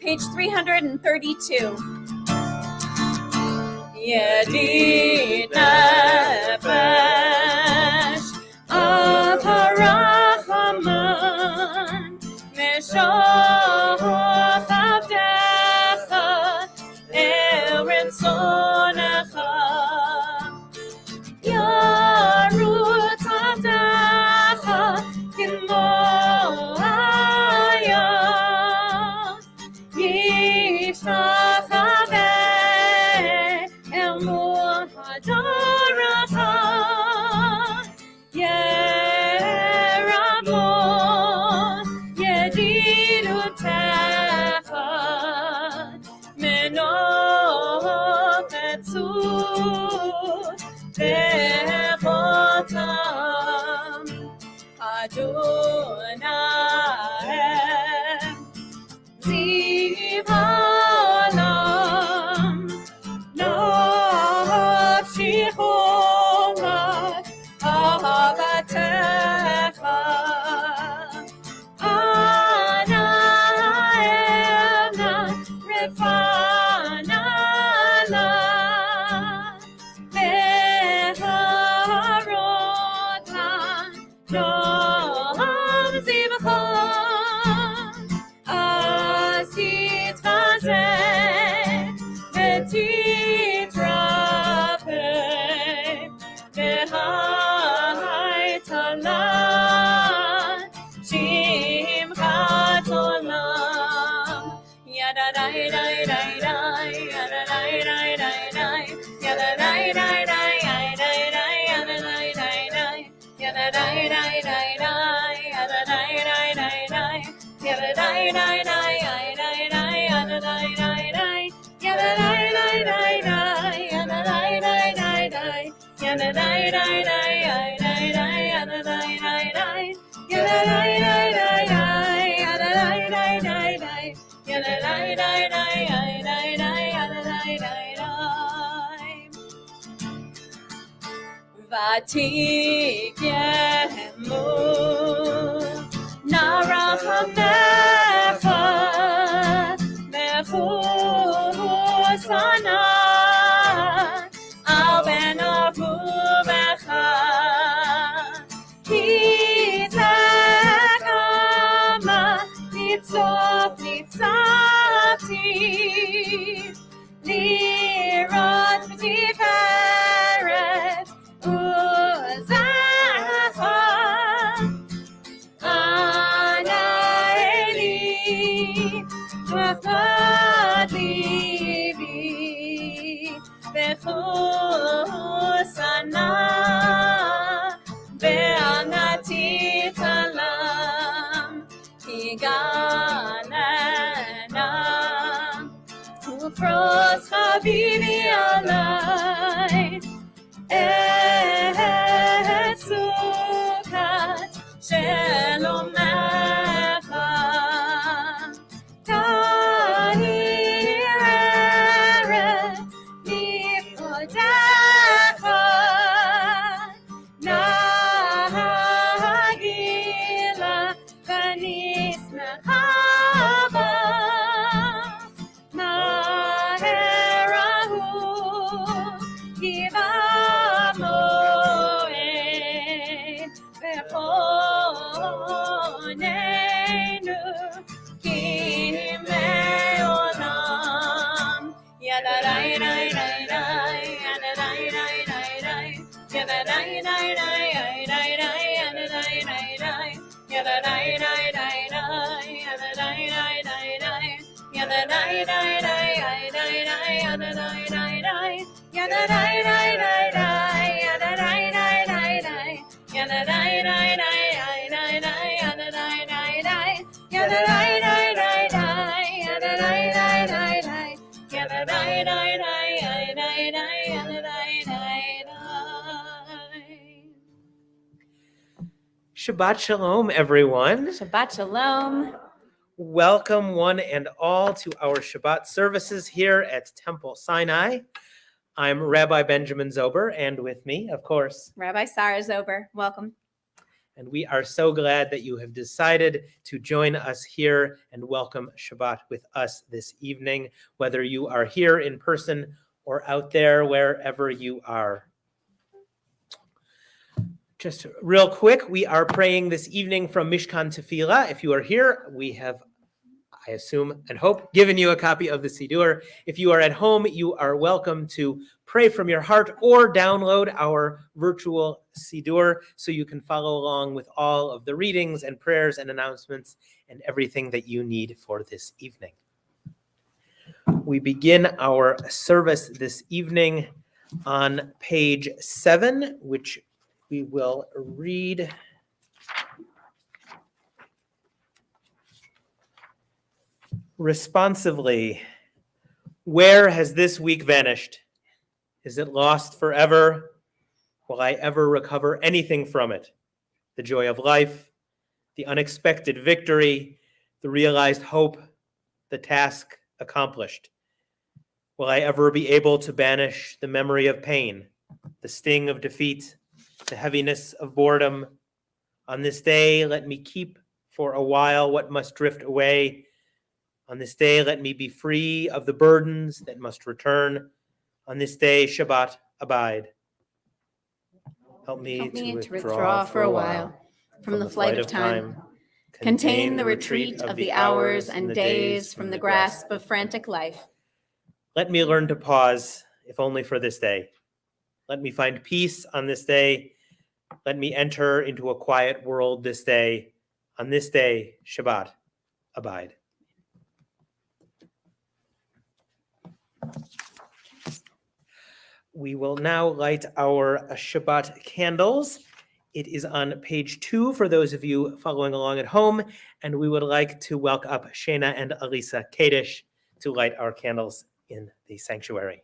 Page 332. Yedid nefesh Avarachaman Meshoch Avdecha El Ritzonecha Yarut Avdecha Kimo Vatikemu Narachamecha Mechusana Al Ben Arubecha Hitekama Nitzof Nitzati Lirat Tiferet Uzacha Ana Eli Vachad Libi Bechusana Be'anati Talam Higanena Ufros Habibi Alai Etzukat Shelomecha Tahireret Nipodecha Nahagila Vanismecha Maherahu Kiva Moed Shabbat Shalom, everyone. Shabbat Shalom. Welcome one and all to our Shabbat services here at Temple Sinai. I'm Rabbi Benjamin Zober, and with me, of course, Rabbi Sarah Zober. Welcome. and we are so glad that you have decided to join us here and welcome Shabbat with us this evening, whether you are here in person or out there, wherever you are. Just real quick, we are praying this evening from Mishkan Tefillah. If you are here, we have, I assume and hope, given you a copy of the Siddur. If you are at home, you are welcome to pray from your heart or download our virtual Siddur so you can follow along with all of the readings and prayers and announcements and everything that you need for this evening. We begin our service this evening on page 7, which we will read responsively. Where has this week vanished? Is it lost forever? Will I ever recover anything from it? The joy of life, the unexpected victory, the realized hope, the task accomplished. Will I ever be able to banish the memory of pain, the sting of defeat, the heaviness of boredom? On this day, let me keep for a while what must drift away. On this day, let me be free of the burdens that must return. On this day, Shabbat, abide. Help me to withdraw for a while from the flight of time. Contain the retreat of the hours and days from the grasp of frantic life. Let me learn to pause, if only for this day. Let me find peace on this day. Let me enter into a quiet world this day. On this day, Shabbat, abide. We will now light our Shabbat candles. It is on page 2 for those of you following along at home, and we would like to welcome up Shana and Elisa Kadish to light our candles in the sanctuary.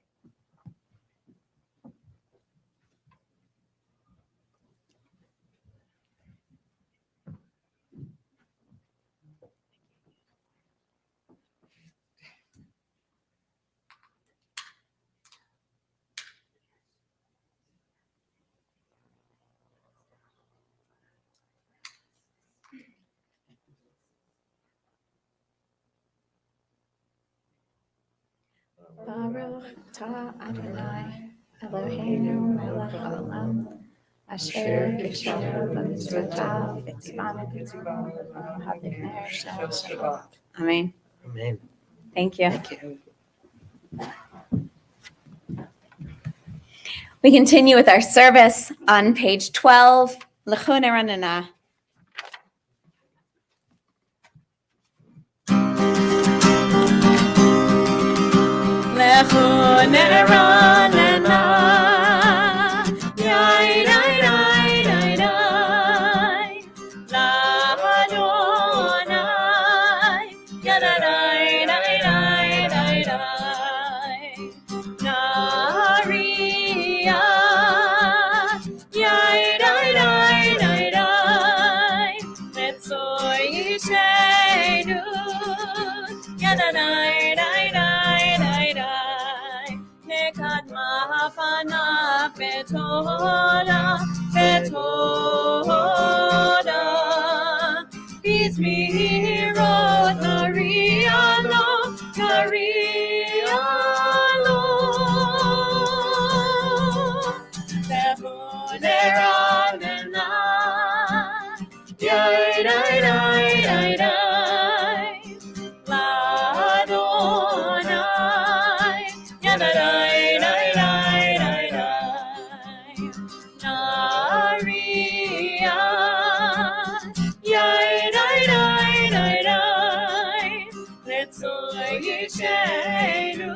Baruch ta Adonai Eloheinu melech haolam asher yisrael b'mitzvotav v'tzivanu b'tzivanu hadikner shel Shabbat. Amen. Amen. Thank you. Thank you. We continue with our service on page 12, L'chun Eranana. L'chun Eranana, yai, yai, yai, yai, yai, L'Adonai, yadadai, dai, dai, dai, dai, Nariya, yai, dai, dai, dai, dai, Letzoy Yishenu, yadadai, dai, dai, dai, dai, Nekad Mahafana, Betola, Betola, Bizmirot, Narialo, Narialo, Lehuneranena, yai, dai, dai, dai, dai, L'Adonai, yadadai, dai, dai, dai, dai, Nariya, yai, dai, dai, dai, dai, Letzoy Yishenu,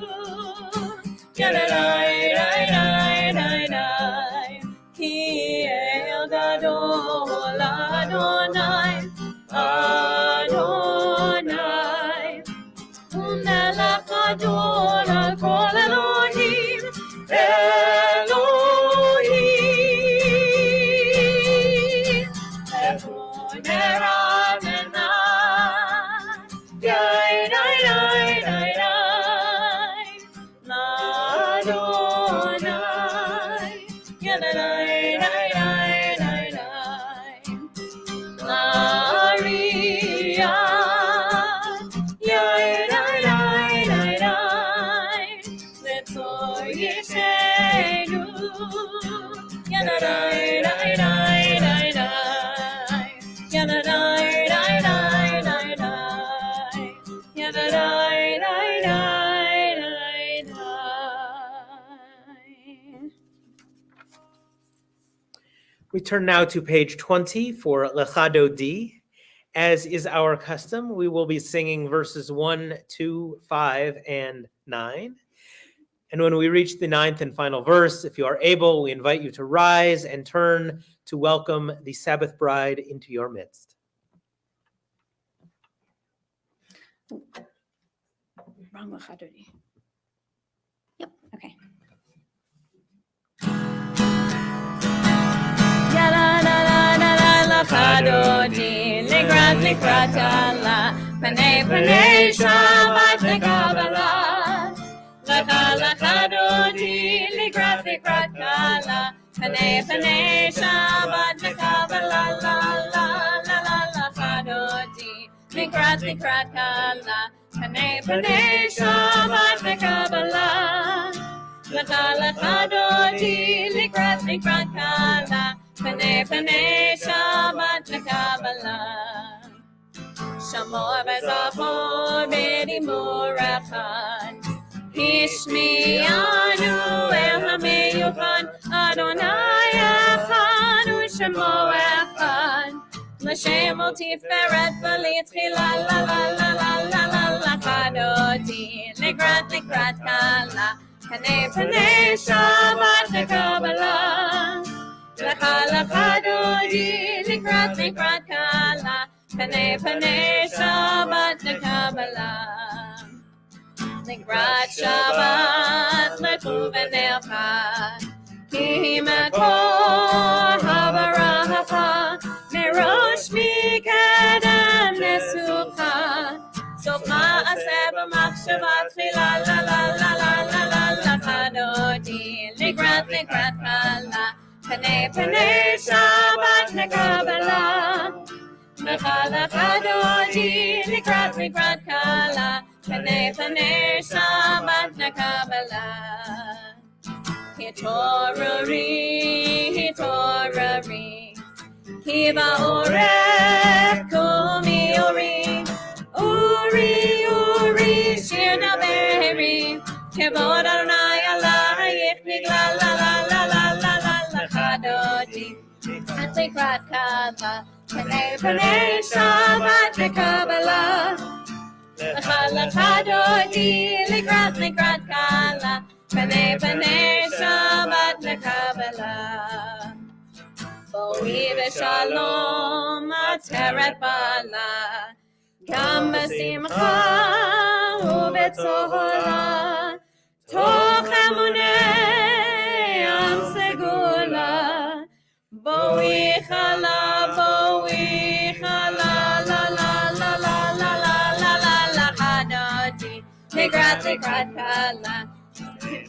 We turn now to page 20 for Lechado D. As is our custom, we will be singing verses 1, 2, 5, and 9. And when we reach the 9th and final verse, if you are able, we invite you to rise and turn to welcome the Sabbath bride into your midst. Wrong Lechado D. Yep, okay. Chadodi, Ligrat Allah, Panei Shabbat Kabbalat. Chadodi, Ligrat Allah, Panei Shabbat Kabbalat. Chadodi, Ligrat Allah, Panei Shabbat Kabbalat. Chadodi, Ligrat Allah. Panei Shabbat Kabbalah. Shamo Bezafo Bedi Murachan. Hishmianu El Hameyuchan. Adonai Echad U'Shemo Echad. L'Shem Ol Tiferet V'Litzchila La La La La La La La Chadodi. Ligrat Kala. Panei Shabbat Kabbalah. Chadodi, Ligrat Kala, Panei Shabbat Kabbalah. Ligrat Shabbat L'Tuven Elcha, Ki Makor Havaracha, Merosh Mikadam Nesucha, Sofma Aseh B'Machshava Tchila La La La La La La La Chadodi, Ligrat Kala. Panei Shabbat Kabbalah. Chadodi, Ligrat Kala. Panei Shabbat Kabbalah. Hitorari, Kiva Orech, Kumi Uri, Shir Naberi, Kevod Adonai Allah, Yichnig La La La La La La. Chadodi, Ligrat Kala, Panei Shabbat Kabbalah. Chadodi, Ligrat Kala, Panei Shabbat Kabbalah. Boi v'shalom ateret bala, gam b'simcha u'b'tzola, toch emunei am segula. Boi chala, la la la la la la la la. Chadodi, Ligrat Kala,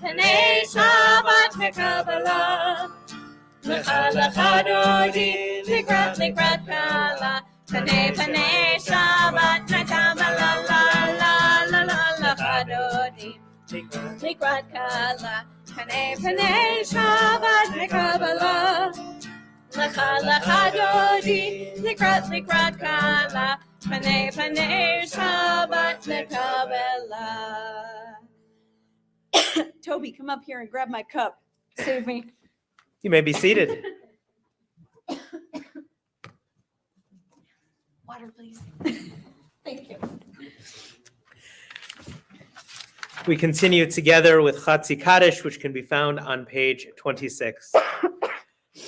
Panei Shabbat Kabbalah. Chadodi, Ligrat Kala, Panei Shabbat Kabbalah. La Chadodi, Ligrat Kala, Panei Shabbat Kabbalah. Chadodi, Ligrat Kala, Panei Shabbat Kabbalah. Toby, come up here and grab my cup. Save me. You may be seated. Water, please. Thank you. We continue together with Chatzi Kaddish, which can be found on page 26.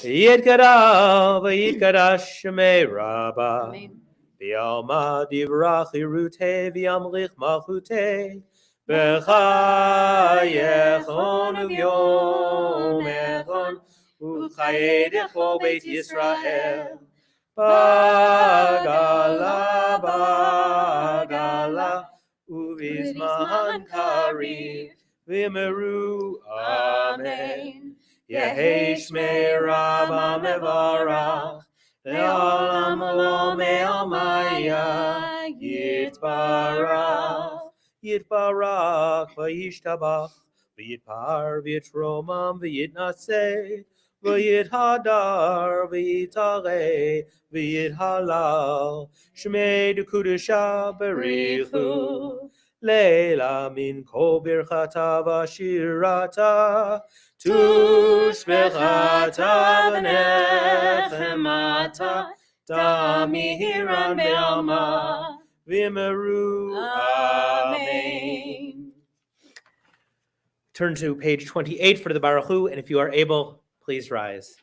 Yitgadash Shemei Rabbah. Amen. V'yalma divrach irute v'yamlich malchute b'chayechon u'vyomechon u'chayedecho beit Yisrael bagala u'vizman kariv v'meru amen. Yehi Shmei Rabba Mevarach, Le'olam Lo Me'amaya, Yitbarach, Yitbarach, V'yishtabach, V'yitpar, V'yitromam, V'yitnaseh, V'yithadar, V'yitare, V'yithalal, Shmei D'Kudusha Berichu, Leila min kol birchata v'shirata, tushbechata v'nechemata, damihiran be'alma, v'yimeru. Amen. Turn to page 28 for the Baruch Hu, and if you are able, please rise.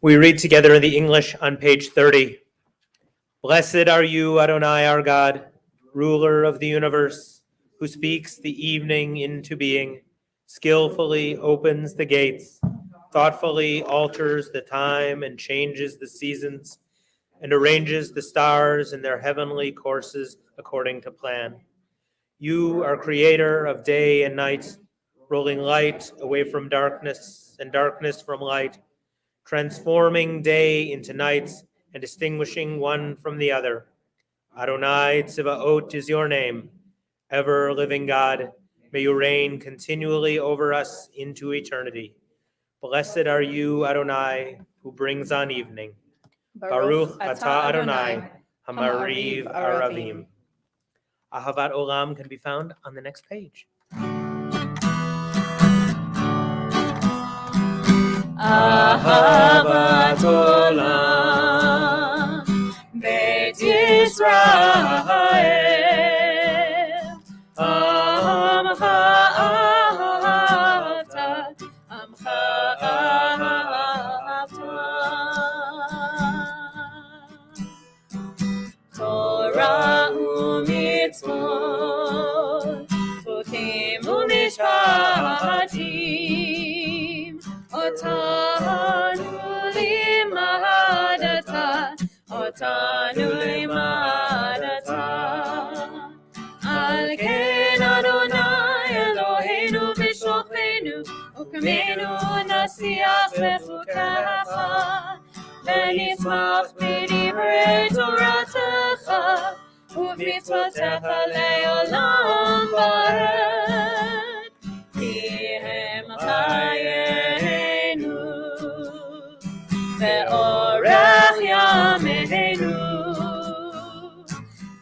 We read together in the English on page 30. Blessed are you, Adonai, our God, ruler of the universe, who speaks the evening into being, skillfully opens the gates, thoughtfully alters the time and changes the seasons, and arranges the stars in their heavenly courses according to plan. You are creator of day and night, rolling light away from darkness and darkness from light, transforming day into night and distinguishing one from the other. Adonai Tzivaot is your name. Ever living God, may you reign continually over us into eternity. Blessed are you, Adonai, who brings on evening. Baruch atah Adonai, Hamariv Aravim. Ahavat Olam can be found on the next page. Ahavat Olam, Beit Yisrael, Amcha ahavta, Amcha ahavta. Torah u'mitzvot, Chukim u'mishpatim, Otanu limadata, Al ken Adonai Eloheinu v'shochenu, Ukmenu nasiach v'chukacha, V'nitzmach b'divrei Toratecha, U'v'mitzvotecha le'olam va'ed, Ki hem chayenu, Ve'orach yameinu,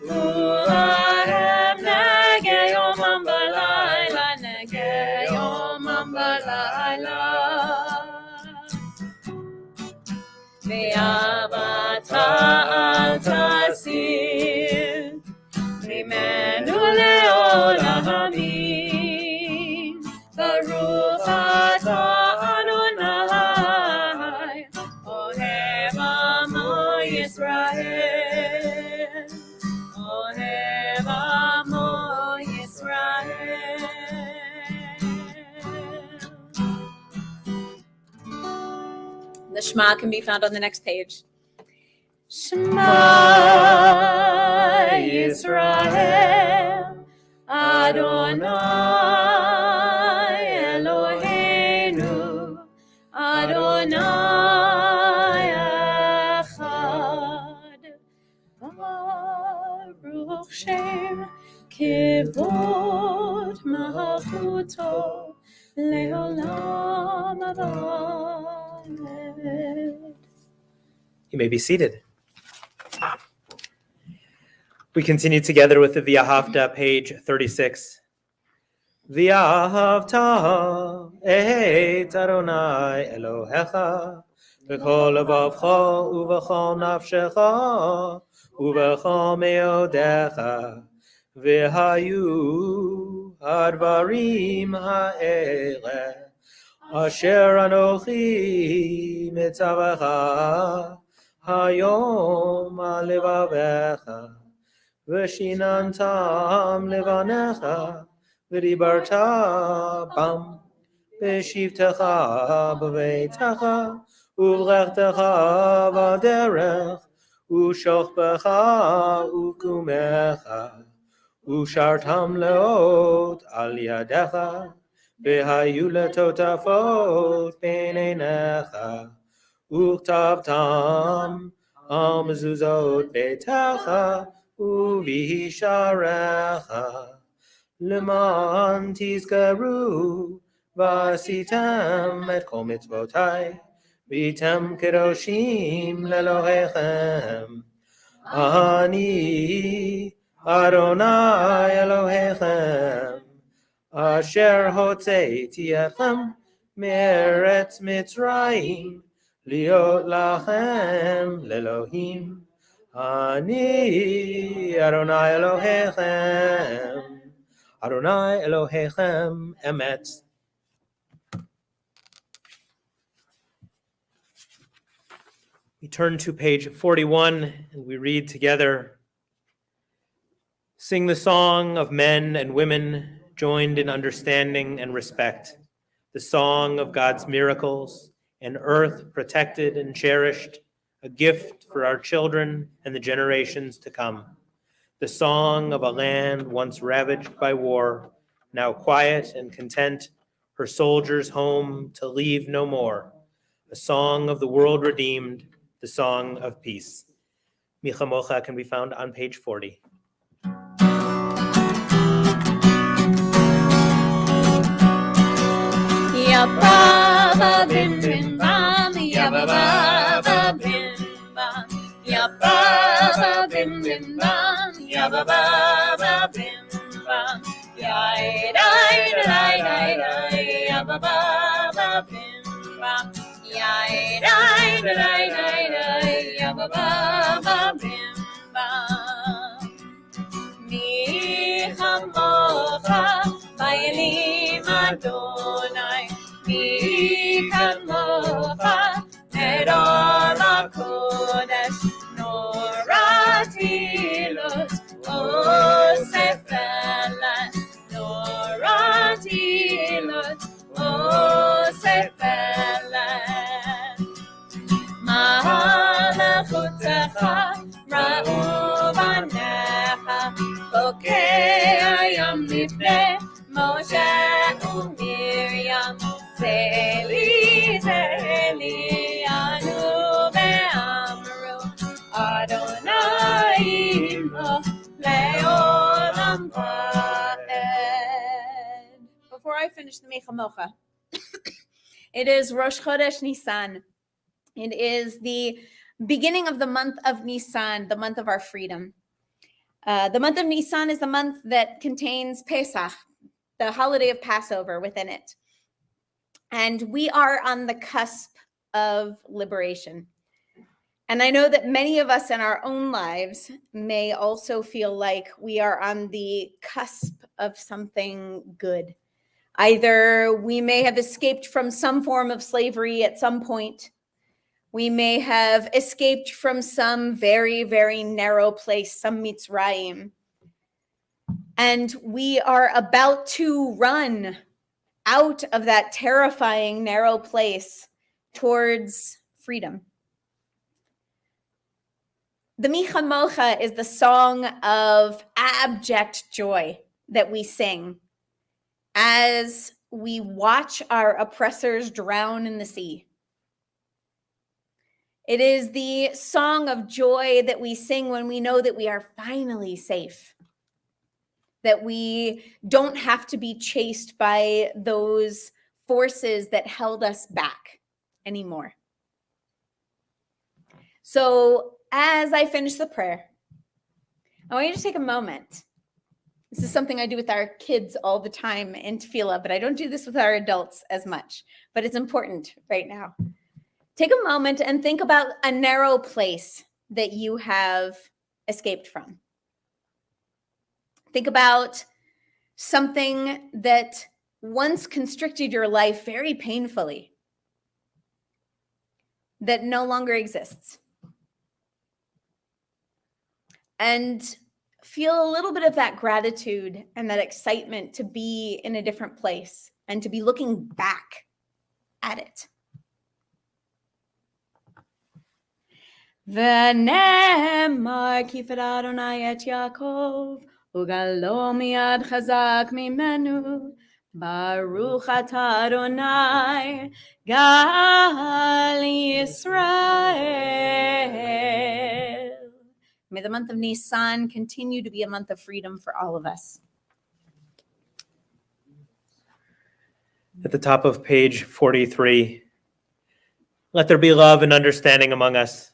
U'ahem negeh yomam v'layla, Negeh yomam v'layla. Ve'avata al tasir, Mimenu le'olamim, Baruch atah Adonai The Shema can be found on the next page. Shema Yisrael, Adonai Eloheinu, Adonai Echad. Baruch Shem Kevod Malchuto Leolam Avad. You may be seated. We continue together with the V'ahavta, page 36. V'ahavta et Adonai Elohecha v'chol levavcha uv'chol nafshecha uv'chol meodecha v'hayu hadvarim ha'ele asher anochi mitzavecha hayom alevavecha v'shinantam levanecha v'dibarta bam v'shivtecha b'veitecha uv'lechtecha v'derech u'shochbecha u'kumecha u'shartam leot al yadecha v'hayu letotafot b'neinecha u'chtavtam al mezuzot beitecha u'visharecha leman tizkaru v'asitem et kol mitzvotai v'tem kedoshim lelohechem ani Adonai Elohechem asher hotzeiti etchem me'eretz Mitzrayim liot lachem lelohim Ani Adonai Elohechem, Adonai Elohechem emet. We turn to page 41 and we read together, sing the song of men and women joined in understanding and respect, the song of God's miracles, an earth protected and cherished, a gift for our children and the generations to come. The song of a land once ravaged by war, now quiet and content, her soldiers home to leave no more. A song of the world redeemed, the song of peace. Micha Mocha can be found on page 40. Yabba bim bim bam, yabba baba bim bam, yabba bim bim bam, yabba baba bim bam, yai dai dai dai dai, yabba baba bim bam, yai dai dai dai dai, yabba baba bim bam. Mi chamocha v'yelim Adonai. Mi kamocha nedor lakodesh noratilos osefelet noratilos osefelet malachutecha ra'u banecha bokei hayam lifnei Moshe u'Miriam Zeli, Zeli, Anu ve'amru Adonai Imo le'olam va'ed. Before I finish the Micha Mocha, it is Rosh Chodesh Nisan. It is the beginning of the month of Nisan, the month of our freedom. The month of Nisan is the month that contains Pesach, the holiday of Passover within it. And we are on the cusp of liberation. And I know that many of us in our own lives may also feel like we are on the cusp of something good. Either we may have escaped from some form of slavery at some point. We may have escaped from some very, very narrow place, some Mitzrayim. And we are about to run out of that terrifying narrow place towards freedom. The Mi Chamocha is the song of abject joy that we sing as we watch our oppressors drown in the sea. It is the song of joy that we sing when we know that we are finally safe, that we don't have to be chased by those forces that held us back anymore. So as I finish the prayer, I want you to take a moment. This is something I do with our kids all the time in tefillah, but I don't do this with our adults as much, but it's important right now. Take a moment and think about a narrow place that you have escaped from. Think about something that once constricted your life very painfully, that no longer exists. And feel a little bit of that gratitude and that excitement to be in a different place and to be looking back at it. V'nemar kifed Adonai et Yaakov ugalo miyad chazak mimenu baruch atah Adonai gal Yisrael. May the month of Nisan continue to be a month of freedom for all of us. At the top of page 43, let there be love and understanding among us.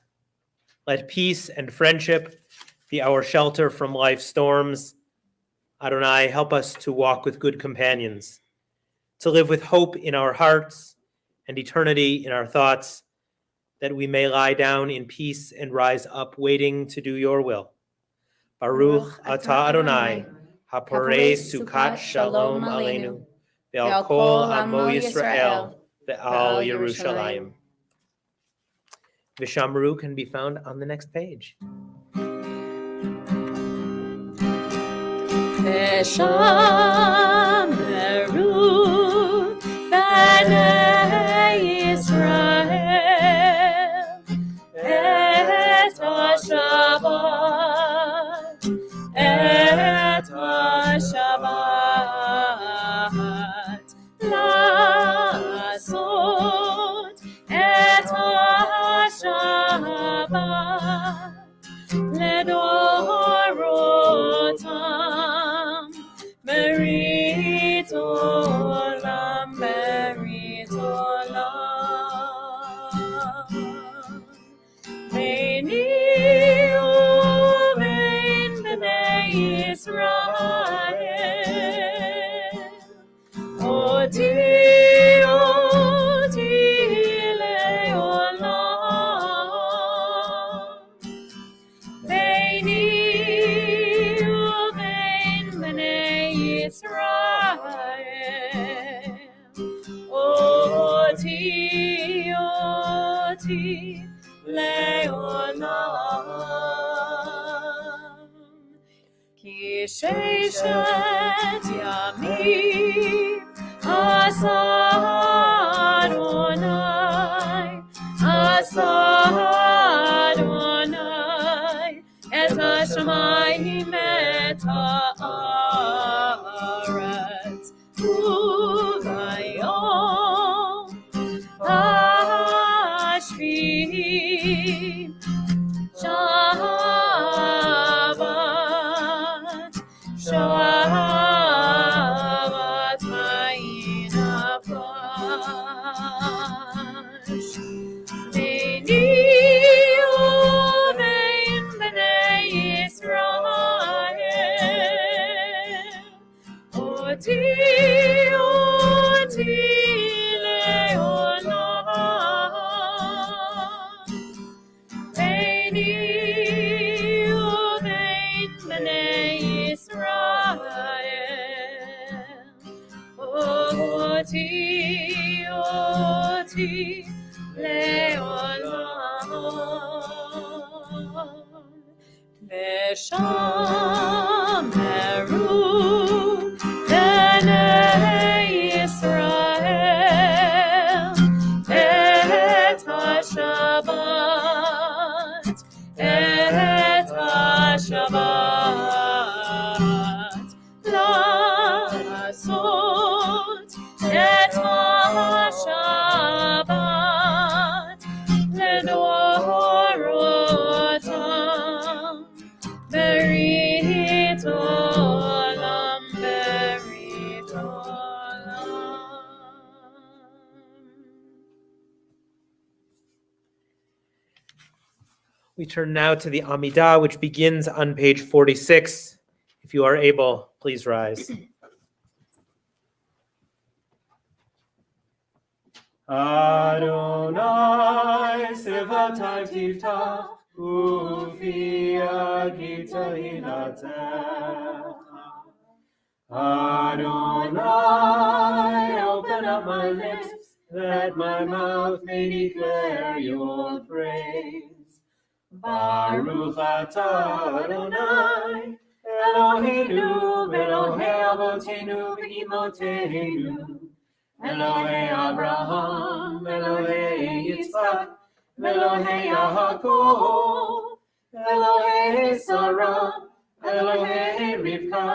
Let peace and friendship be our shelter from life's storms. Adonai, help us to walk with good companions, to live with hope in our hearts and eternity in our thoughts, that we may lie down in peace and rise up waiting to do your will. Baruch atah Adonai, haporei sukat shalom aleinu, ve'al kol amo Yisrael, ve'al Yerushalayim. Vishamru can be found on the next page. Vishamru b'nei Yisrael et ha-Shabbat, et ha-Shabbat, la'asot et ha-Shabbat, ledorotam, merit olam, merit olam. Beini uvein bnei Yisrael, oti leolam. Beini uvein bnei Yisrael, oti leolam. Ki sheishet yamim asa Adonai et hashamayim et haaretz uvayom hashvi Shabbat vayinafash. Beini uvein bnei Yisrael, oti leolam. Beini uvein bnei Yisrael, oti leolam. Veshameru bnei Yisrael et ha-Shabbat. We turn now to the Amidah, which begins on page 46. If you are able, please rise. Adonai sevatai tiftach ufi agita inatecha. Adonai, open up my lips, that my mouth may declare your praise. Baruch atah Adonai, Eloheinu, Elohei Avotenu, v'Imotenu, Elohei Abraham, Elohei Yitzchak, Elohei Yaakov, Elohei Sarah, Elohei Rivka,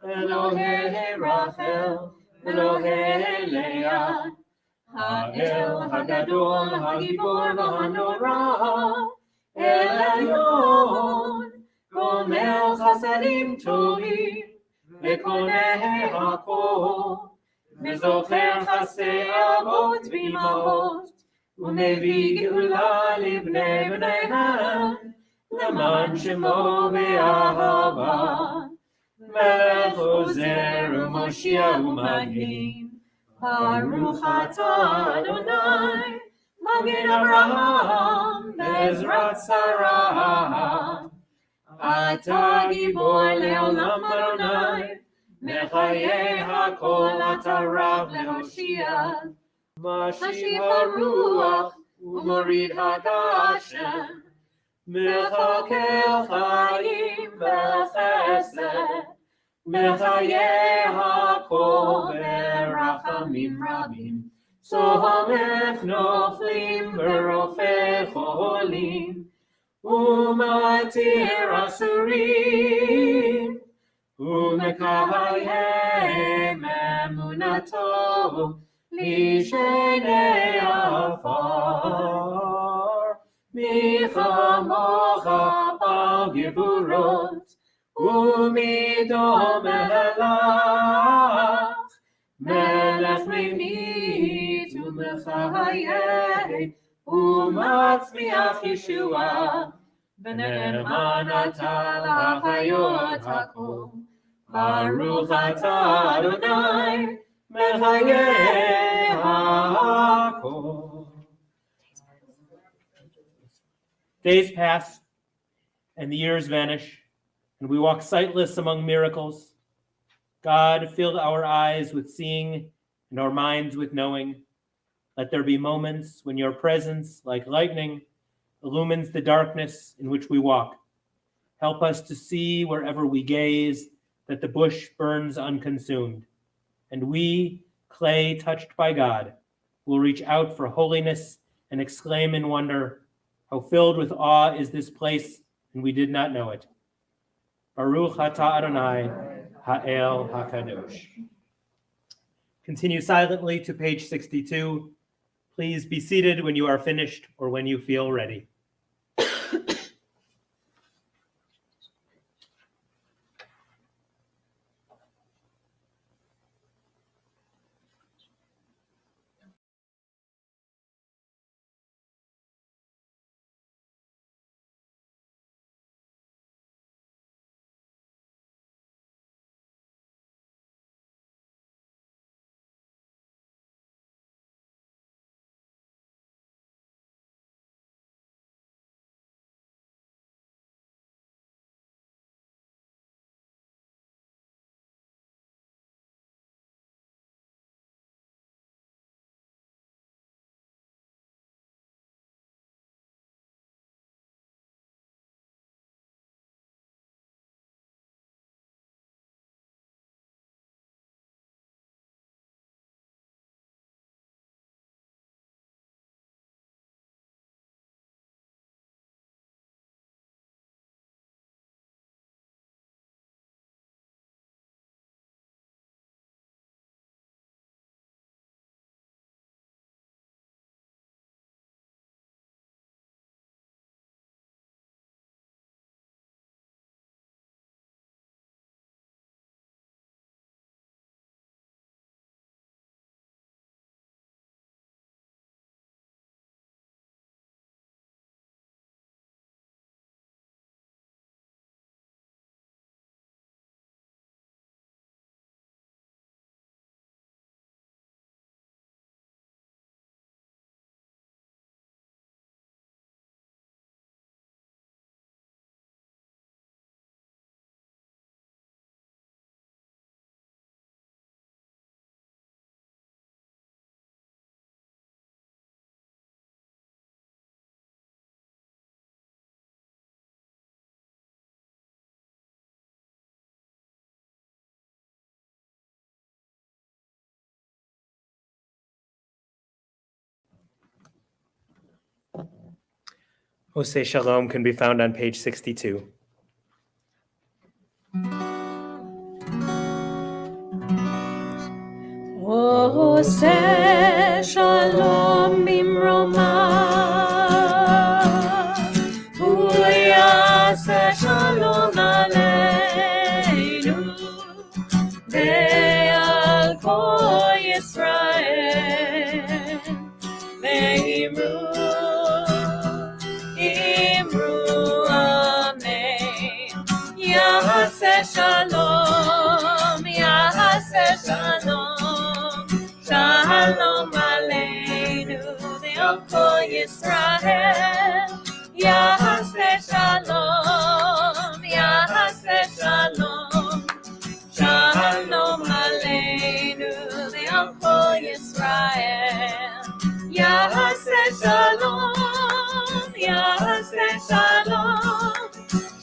Elohei Rachel, Elohei Leah, Ha'el Hagadol, Hagibor, V'Hanora, El Elyon, Gomel Chasadim Tovim, V'Koneh HaKol, V'Zocher Chasei Avot V'Imahot, U'Mevi Geula Livnei B'neihem, L'man Shemo Be'ahava, Melech Ozer U'Moshiach U'Magin, Baruch atah Adonai, Magen Avraham, Bezrat Sarah, Ata Gibor Le'olam Adonai, Mechayeh HaKol Ata Rav Le'Hoshia, Mashiach HaRuach U'Morid HaGashem, Mechakel Chaim B'Chesed, Mechayeh HaKol Berachamim Rabim, Sohamech Noflim V'Rofei Cholim, U'Matir Asurim, U'Mekayem Emunato Lishenei Afar, Michamocha Bal Gevurot, U'Midom Melech, Melech Memit U'Mechayeh, U'Matzmiach Yeshua, V'Ne'eman Atah L'Chayot HaKol, Baruch atah Adonai, Mechayeh HaKol. Days pass, and the years vanish, and we walk sightless among miracles. God, fill our eyes with seeing and our minds with knowing. Let there be moments when your presence, like lightning, illumines the darkness in which we walk. Help us to see wherever we gaze that the bush burns unconsumed, and we, clay touched by God, will reach out for holiness and exclaim in wonder, how filled with awe is this place, and we did not know it. Baruch atah Adonai, Ha'el HaKadosh. Continue silently to page 62. Please be seated when you are finished or when you feel ready. Oseh Shalom can be found on page 62. Oseh Shalom Bimromah, Uyaseh Shalom Aleinu, Ve'al Kol Yisrael, Ve'imru, Imru Amen. Yaseh Shalom, Yaseh Shalom, Shalom Aleinu, Ve'al Kol Yisrael. Yaseh Shalom, Yaseh Shalom, Shalom Aleinu, Ve'al Kol Yisrael. Yaseh Shalom, Yaseh Shalom,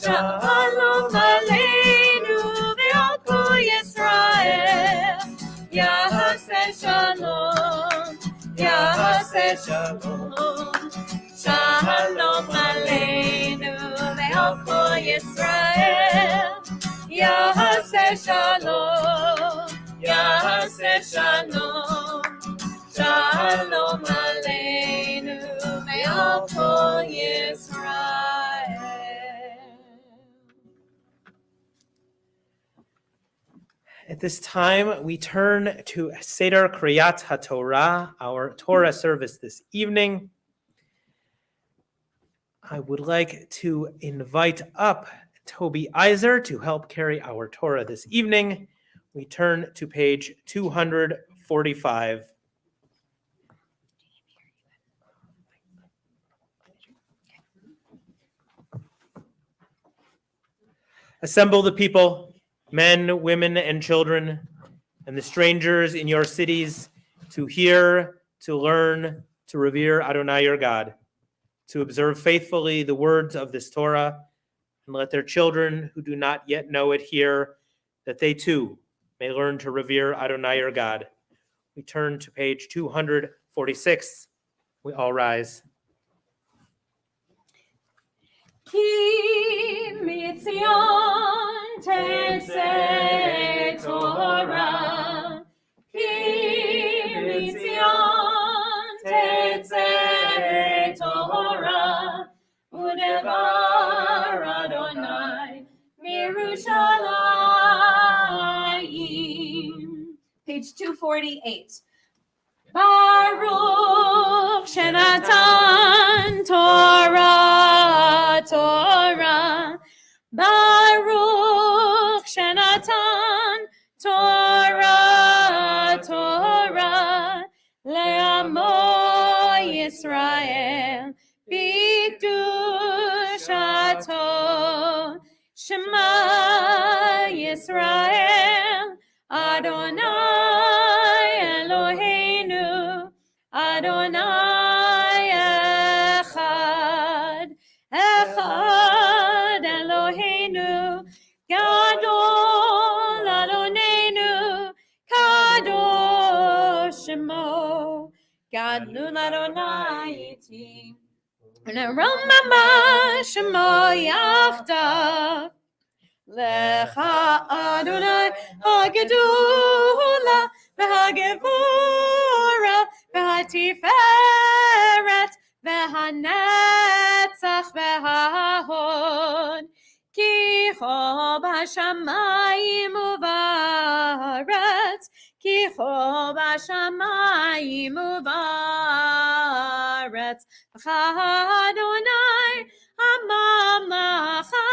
Shalom Aleinu, Ve'al Kol Yisrael. Yaseh Shalom, Yaseh Shalom, Shalom Aleinu, Ve'al Kol Yisrael. Yaseh Shalom, Yaseh Shalom, Shalom Aleinu, Ve'al Kol Yisrael. At this time, we turn to Seder Kriyat HaTorah, our Torah service this evening. I would like to invite up Toby Iser to help carry our Torah this evening. We turn to page 245. Assemble the people, men, women, and children, and the strangers in your cities to hear, to learn, to revere Adonai your God, to observe faithfully the words of this Torah, and let their children who do not yet know it hear, that they too may learn to revere Adonai your God. We turn to page 246. We all rise. Ki mitzion tetzeh Torah, Ki mitzion tetzeh Torah, Udevar Adonai Mirushalayim. Page 248. Baruch Shenatan Torah, Torah. Baruch Shenatan Torah, Torah. Le'amo Yisrael b'kedushato. Shema Yisrael Adonai Eloheinu, Adonai Echad, Echad Eloheinu, Gadol Adonenu, Kadosh Shemo, Gadol Adonai Iti, Neromama Shemo Yachdav. Lecha Adonai hagedula v'hagevura v'hatiferet v'hanetzach v'hahod ki cho b'shamayim u'va'aretz ki cho b'shamayim u'va'aretz v'chadonai hamamlacha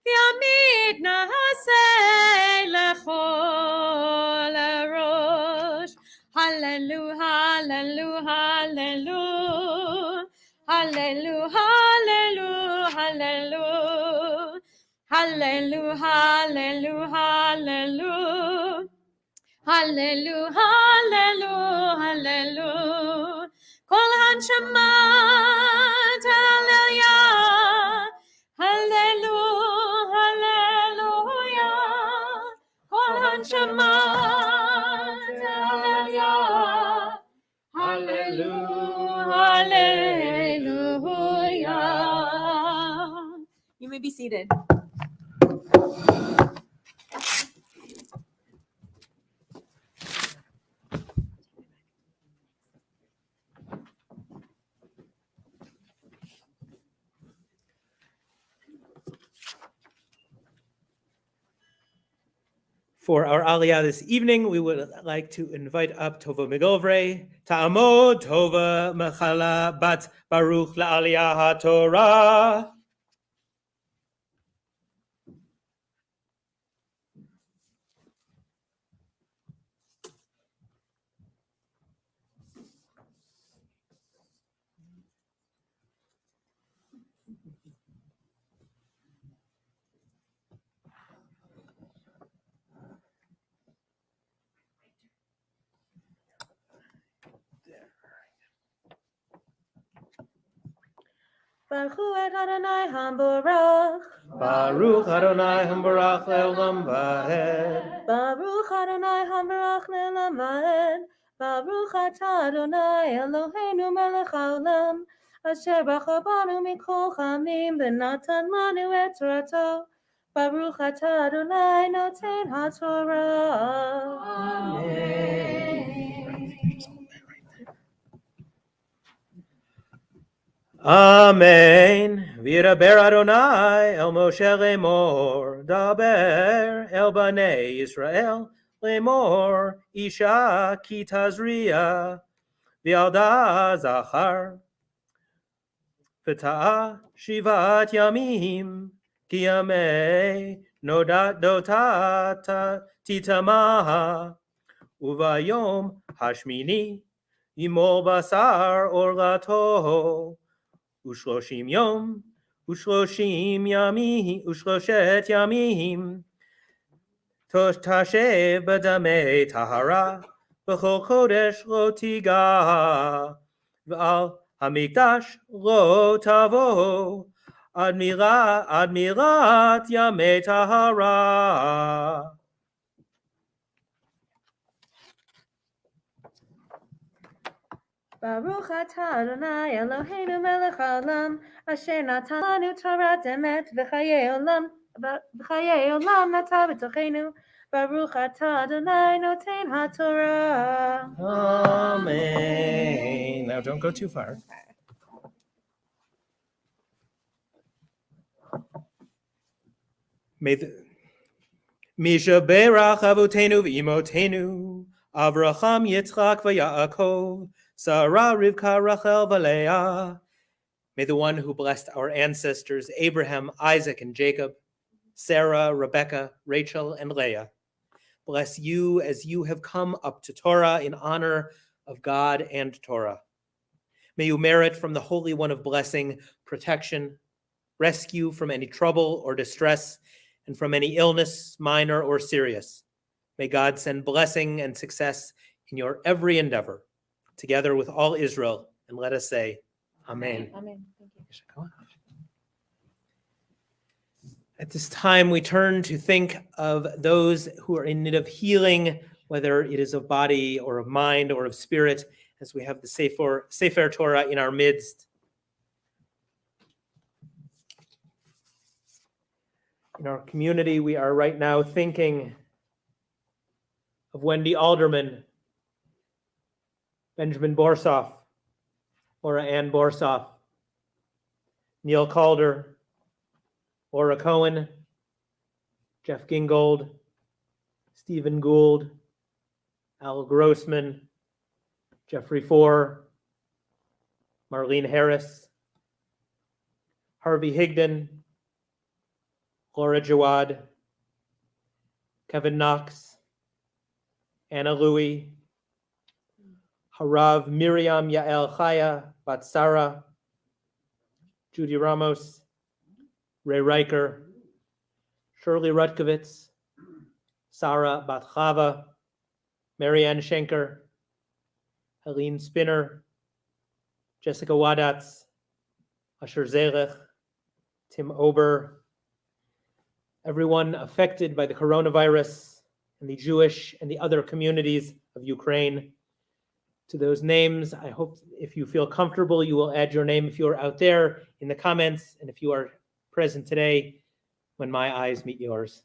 V'yamid na'aseh lechol harosh. Hallelujah, hallelujah, hallelujah, hallelujah, hallelujah, hallelujah, hallelujah, hallelujah, hallelujah, hallelujah. Kol hanshamat hallelujah, hallelujah, hallelujah. Kol hanshamat hallelujah, hallelujah, hallelujah. be seated. For our aliyah this evening, we would like to invite up Tova McGilvray. Ta'amod Tova Mechala Bat Baruch La'aliyah HaTorah. Baruch Adonai Hamborach. Baruch Adonai Hambarach Le'olam Vahed. Baruch Adonai Hamborach Le'olam Vahed. Baruch Atah Adonai Eloheinu Melech Haolam. Asher bacha banu mikol chamim v'natan lanu et Torato. Baruch Atah Adonai Noten HaTorah. Amen. V'yidaber Adonai el Moshe lemor. Daber el Banei Yisrael lemor. Isha ki tazria. V'yalda zachar. V'ta'a shivat yamim. Ki yamei nodat dotata titamaha. Uvayom hashmini. Yimol basar orlato. Ushloshim yom, ushloshim yamim, ushloshet yamim. Tashev b'damei tahara, b'chol kodesh lo tiga, v'al hamikdash lo tavo, ad mirat yamei tahara. Baruch Atah Adonai Eloheinu Melech Haolam, Asher natan lanu Torat emet v'chayei olam nata b'tochenu. Baruch Atah Adonai Noten HaTorah. Amen. Now don't go too far. May the Misha Berach Avotenu v'Imotenu, Avraham Yitzchak v'Yaakov, Sarah Rivka Rachel v'Leah. May the one who blessed our ancestors Abraham, Isaac, and Jacob, Sarah, Rebecca, Rachel, and Leah, bless you as you have come up to Torah in honor of God and Torah. May you merit from the Holy One of blessing, protection, rescue from any trouble or distress, and from any illness, minor or serious. May God send blessing and success in your every endeavor, together with all Israel, and let us say, Amen. Amen. Thank you. At this time, we turn to think of those who are in need of healing, whether it is of body or of mind or of spirit, as we have the Sefer Torah in our midst. In our community, we are right now thinking of Wendy Alderman, Benjamin Borsoff, Laura Ann Borsoff, Neil Calder, Laura Cohen, Jeff Gingold, Stephen Gould, Al Grossman, Jeffrey Four, Marlene Harris, Harvey Higdon, Laura Jawad, Kevin Knox, Anna Louie, Harav Miriam Yael Chaya Batsara, Judy Ramos, Ray Riker, Shirley Rutkovitz, Sarah Batchava, Marianne Schenker, Helene Spinner, Jessica Wadatz, Asher Zelech, Tim Ober, everyone affected by the coronavirus, and the Jewish and the other communities of Ukraine. To those names, I hope if you feel comfortable, you will add your name if you are out there in the comments, and if you are present today, when my eyes meet yours.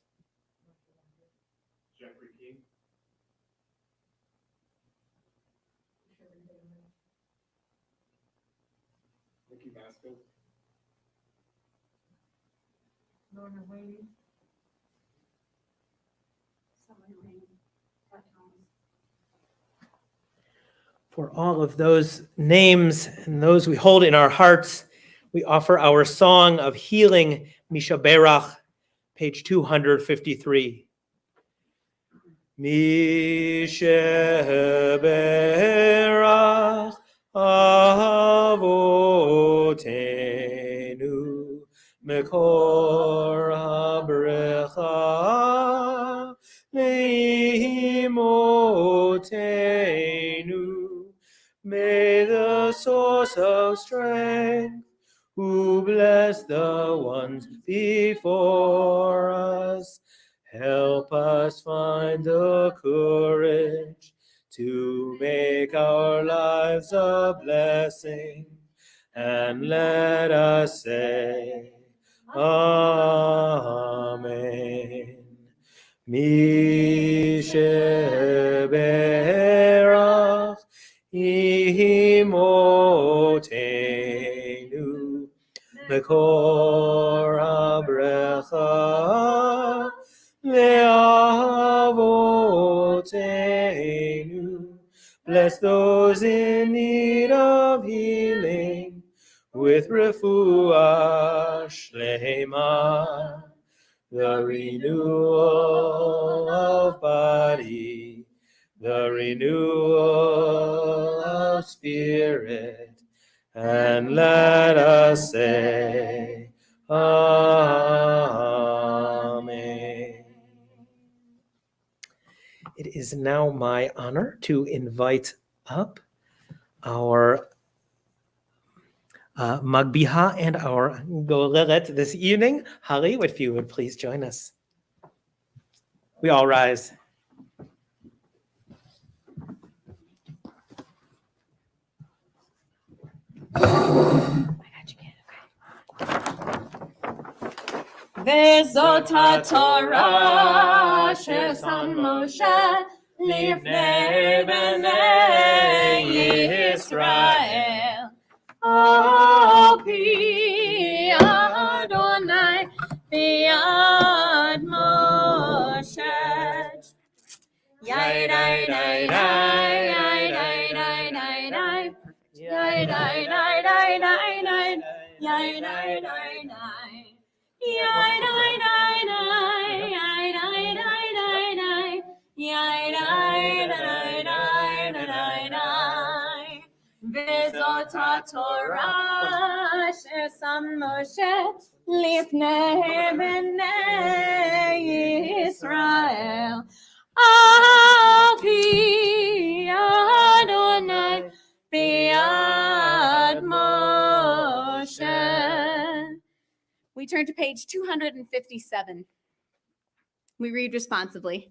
For all of those names and those we hold in our hearts, we offer our song of healing, Misha Berach, page 253. Misha Berach Avotenu Mekor HaBrecha Leimotenu. May the source of strength, who bless the ones before us, help us find the courage to make our lives a blessing, and let us say, Amen. Mishe Berach Imotenu Mekor HaBrecha Le'avotenu. Bless those in need of healing with refuah shlema, the renewal of body, the renewal of spirit, and let us say, Amen. It is now my honor to invite up our Magbiha and our Goleret this evening. Hari, if you would please join us. We all rise. Vezot HaTorah shesan Moshe lifnei bnei Yisrael. Al pi Adonai b'yad Moshe. Yai dai dai dai dai dai dai dai dai. Yai dai dai dai dai dai. Yai dai dai dai. Yai dai dai dai. Yai dai dai dai dai. Yai dai dai dai dai dai. Vezot HaTorah shesan Moshe lifnei bnei Yisrael. Al pi Adonai b'yad Moshe. We turn to page 257. We read responsibly.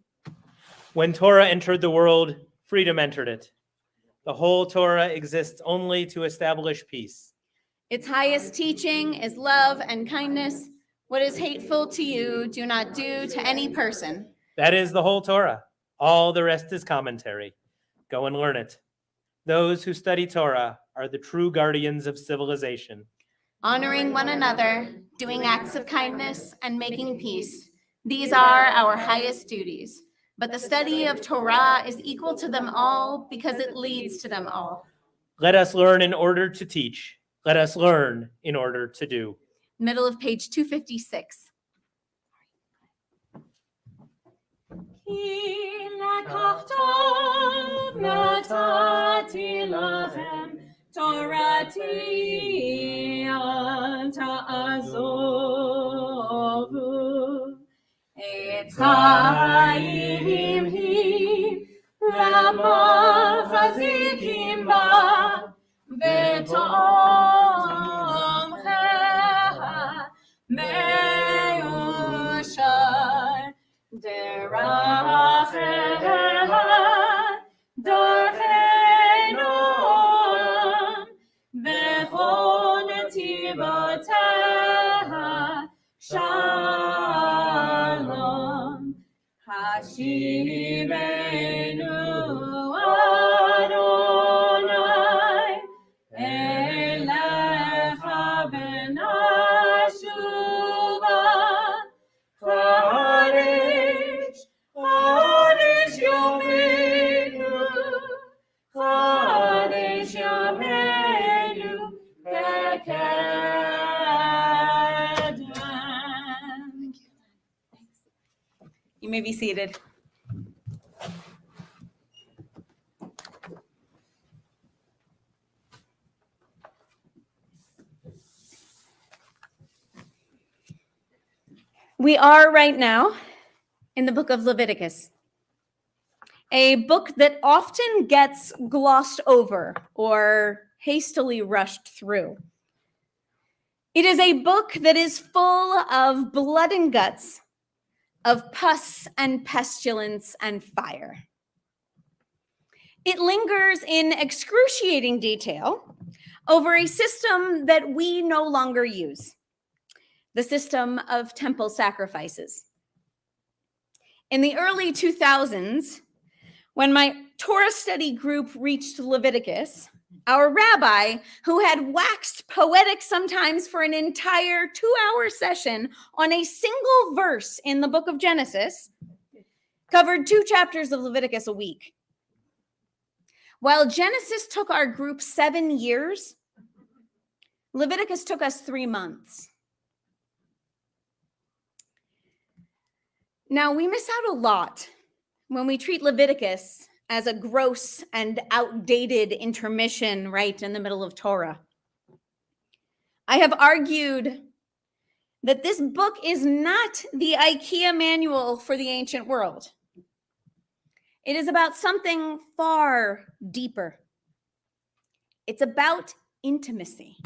When Torah entered the world, freedom entered it. The whole Torah exists only to establish peace. Its highest teaching is love and kindness. What is hateful to you, do not do to any person. That is the whole Torah. All the rest is commentary. Go and learn it. Those who study Torah are the true guardians of civilization. Honoring one another, doing acts of kindness, and making peace. These are our highest duties. But the study of Torah is equal to them all because it leads to them all. Let us learn in order to teach. Let us learn in order to do. Middle of page 256. Ki lekach tov natati lachem Torati al ta'azovu. Etz chaim hi lama chazikim ba v'tomcheha meushar deracheha darchenom v'chol netivoteha sham. Hashivenu Adonai Elecha v'nashuva Chodesh, Chodesh Yomenu Chodesh Yomenu Kekadem. You may be seated. We are right now in the book of Leviticus, a book that often gets glossed over or hastily rushed through. It is a book that is full of blood and guts, of pus and pestilence and fire. It lingers in excruciating detail over a system that we no longer use, the system of temple sacrifices. In the early 2000s, when my Torah study group reached Leviticus, our rabbi, who had waxed poetic sometimes for an entire 2-hour session on a single verse in the book of Genesis, covered 2 chapters of Leviticus a week. While Genesis took our group 7 years, Leviticus took us 3 months. Now, we miss out a lot when we treat Leviticus as a gross and outdated intermission right in the middle of Torah. I have argued that this book is not the IKEA manual for the ancient world. It is about something far deeper. It's about intimacy.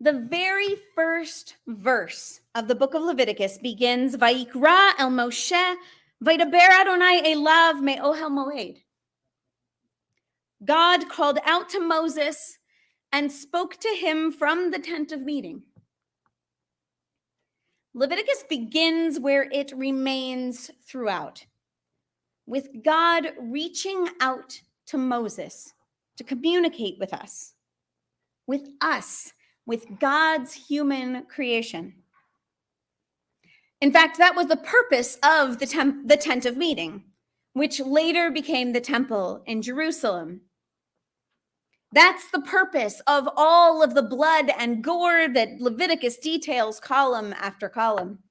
The very first verse of the book of Leviticus begins, Vayikra el Moshe, Vaydaber Adonai elav me'ohel moed. God called out to Moses and spoke to him from the tent of meeting. Leviticus begins where it remains throughout, with God reaching out to Moses to communicate with us, with God's human creation. In fact, that was the purpose of the tent of meeting, which later became the temple in Jerusalem. That's the purpose of all of the blood and gore that Leviticus details column after column.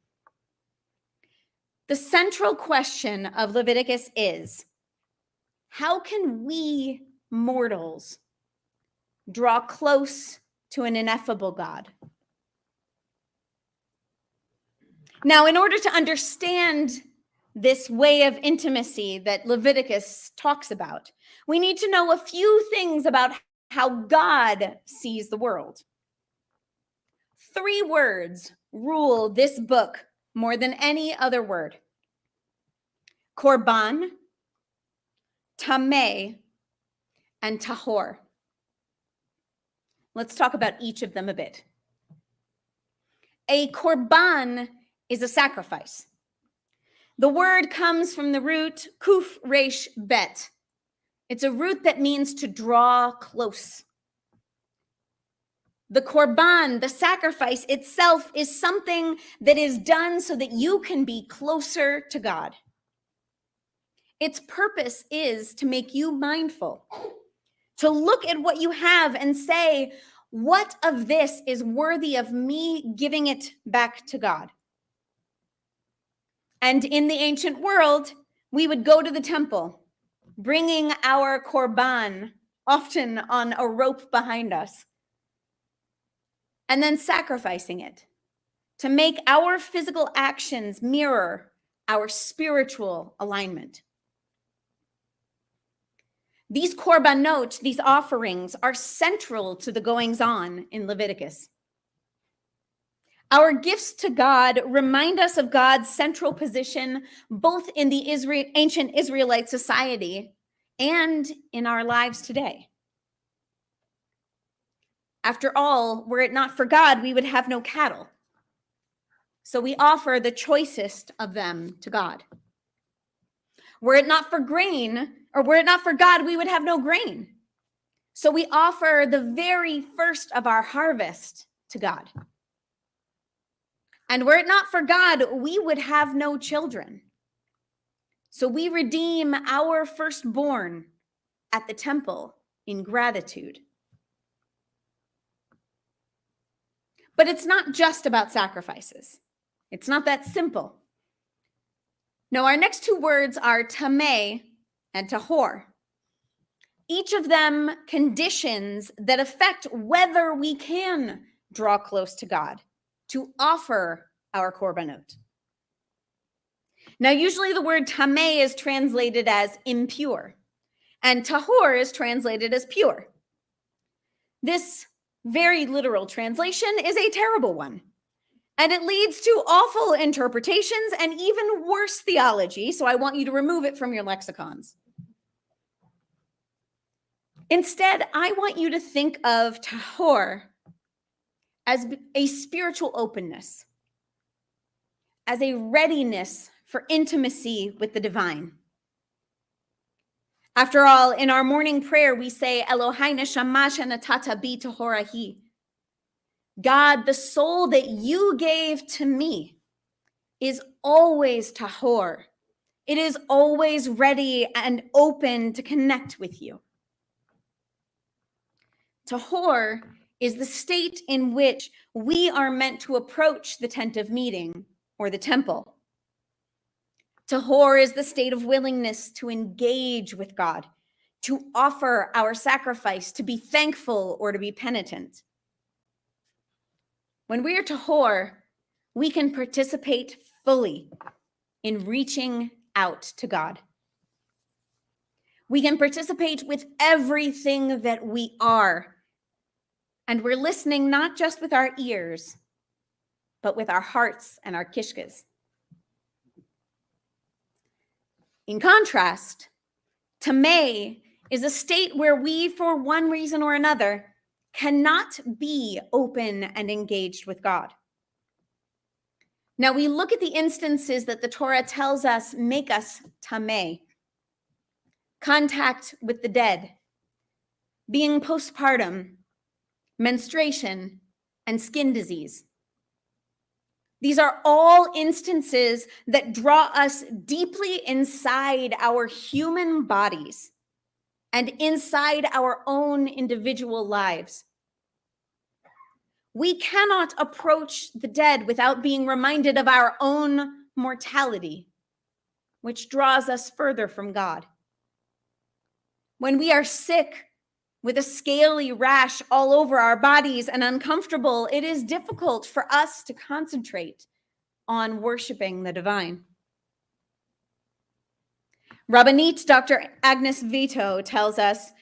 The central question of Leviticus is, how can we mortals draw close to an ineffable God? Now, in order to understand this way of intimacy that Leviticus talks about, we need to know a few things about how God sees the world. 3 words rule this book more than any other word: korban, tameh, and tahor. Let's talk about each of them a bit. A korban is a sacrifice. The word comes from the root kuf resh bet. It's a root that means to draw close. The korban, the sacrifice itself, is something that is done so that you can be closer to God. Its purpose is to make you mindful, to look at what you have and say, what of this is worthy of me giving it back to God? And in the ancient world, we would go to the temple, bringing our korban, often on a rope behind us, and then sacrificing it to make our physical actions mirror our spiritual alignment. These korbanot, these offerings, are central to the goings-on in Leviticus. Our gifts to God remind us of God's central position both in the ancient Israelite society and in our lives today. After all, were it not for God, we would have no cattle. So we offer the choicest of them to God. Were it not for grain, or were it not for God, we would have no grain. So we offer the very first of our harvest to God. And were it not for God, we would have no children. So we redeem our firstborn at the temple in gratitude. But it's not just about sacrifices. It's not that simple. No, our next two words are tameh and tahor. Each of them conditions that affect whether we can draw close to God to offer our korbanot. Now, usually the word tameh is translated as impure, and tahor is translated as pure. This very literal translation is a terrible one, and it leads to awful interpretations and even worse theology, so I want you to remove it from your lexicons. Instead, I want you to think of tahor as a spiritual openness, as a readiness for intimacy with the divine. After all, in our morning prayer, we say, Eloheinu neshama shenatata bi tahorahi. God, the soul that you gave to me is always tahor. It is always ready and open to connect with you. Tahor is the state in which we are meant to approach the tent of meeting or the temple. Tahor is the state of willingness to engage with God, to offer our sacrifice, to be thankful or to be penitent. When we are tahor, we can participate fully in reaching out to God. We can participate with everything that we are. And we're listening not just with our ears, but with our hearts and our kishkas. In contrast, tameh is a state where we, for one reason or another, cannot be open and engaged with God. Now we look at the instances that the Torah tells us make us tameh. Contact with the dead, being postpartum, menstruation, and skin disease. These are all instances that draw us deeply inside our human bodies and inside our own individual lives. We cannot approach the dead without being reminded of our own mortality, which draws us further from God. When we are sick, with a scaly rash all over our bodies and uncomfortable, it is difficult for us to concentrate on worshiping the divine. Rabbanit Dr. Agnes Vito tells us,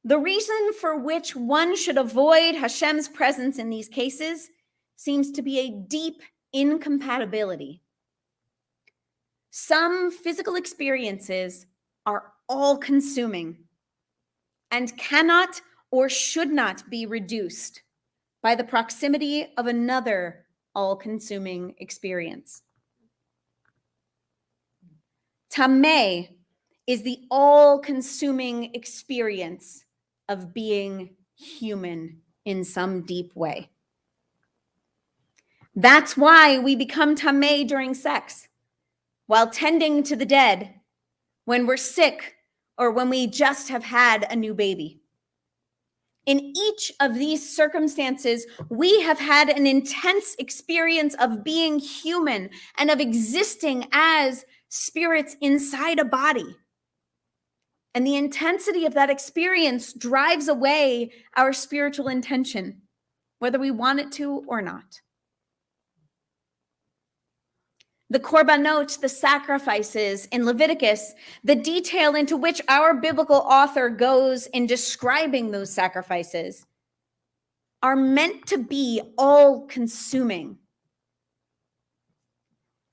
the reason for which one should avoid Hashem's presence in these cases seems to be a deep incompatibility. Some physical experiences are all-consuming and cannot or should not be reduced by the proximity of another all-consuming experience. Tameh is the all-consuming experience of being human in some deep way. That's why we become tameh during sex, while tending to the dead, when we're sick, or when we just have had a new baby. In each of these circumstances, we have had an intense experience of being human and of existing as spirits inside a body. And the intensity of that experience drives away our spiritual intention, whether we want it to or not. The korbanot, the sacrifices in Leviticus, the detail into which our biblical author goes in describing those sacrifices, are meant to be all-consuming.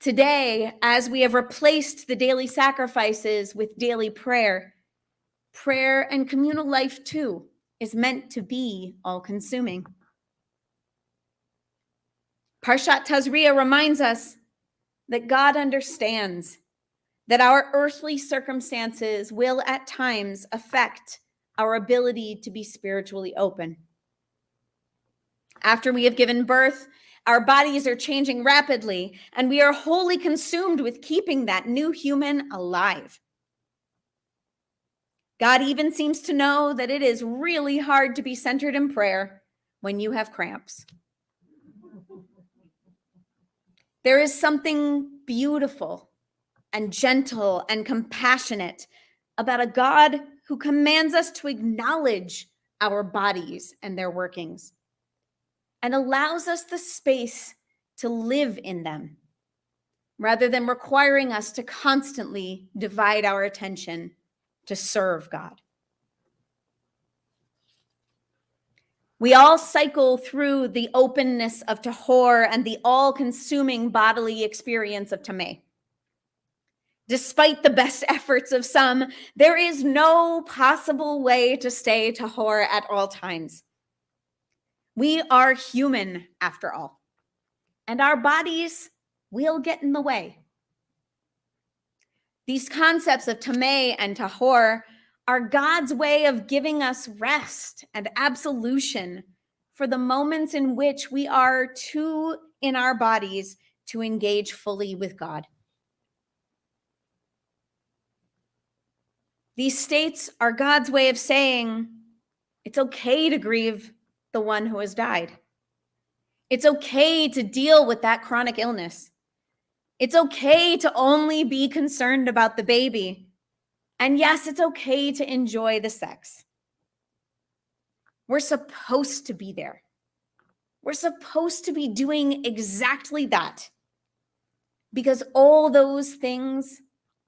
Today, as we have replaced the daily sacrifices with daily prayer, prayer and communal life too is meant to be all-consuming. Parshat Tazria reminds us that God understands that our earthly circumstances will at times affect our ability to be spiritually open. After we have given birth, our bodies are changing rapidly, and we are wholly consumed with keeping that new human alive. God even seems to know that it is really hard to be centered in prayer when you have cramps. There is something beautiful and gentle and compassionate about a God who commands us to acknowledge our bodies and their workings and allows us the space to live in them rather than requiring us to constantly divide our attention to serve God. We all cycle through the openness of Tahor and the all-consuming bodily experience of Tameh. Despite the best efforts of some, there is no possible way to stay Tahor at all times. We are human, after all, and our bodies will get in the way. These concepts of Tameh and Tahor are God's way of giving us rest and absolution for the moments in which we are too in our bodies to engage fully with God. These states are God's way of saying it's okay to grieve the one who has died. It's okay to deal with that chronic illness. It's okay to only be concerned about the baby. And yes, it's okay to enjoy the sex. We're supposed to be there. We're supposed to be doing exactly that because all those things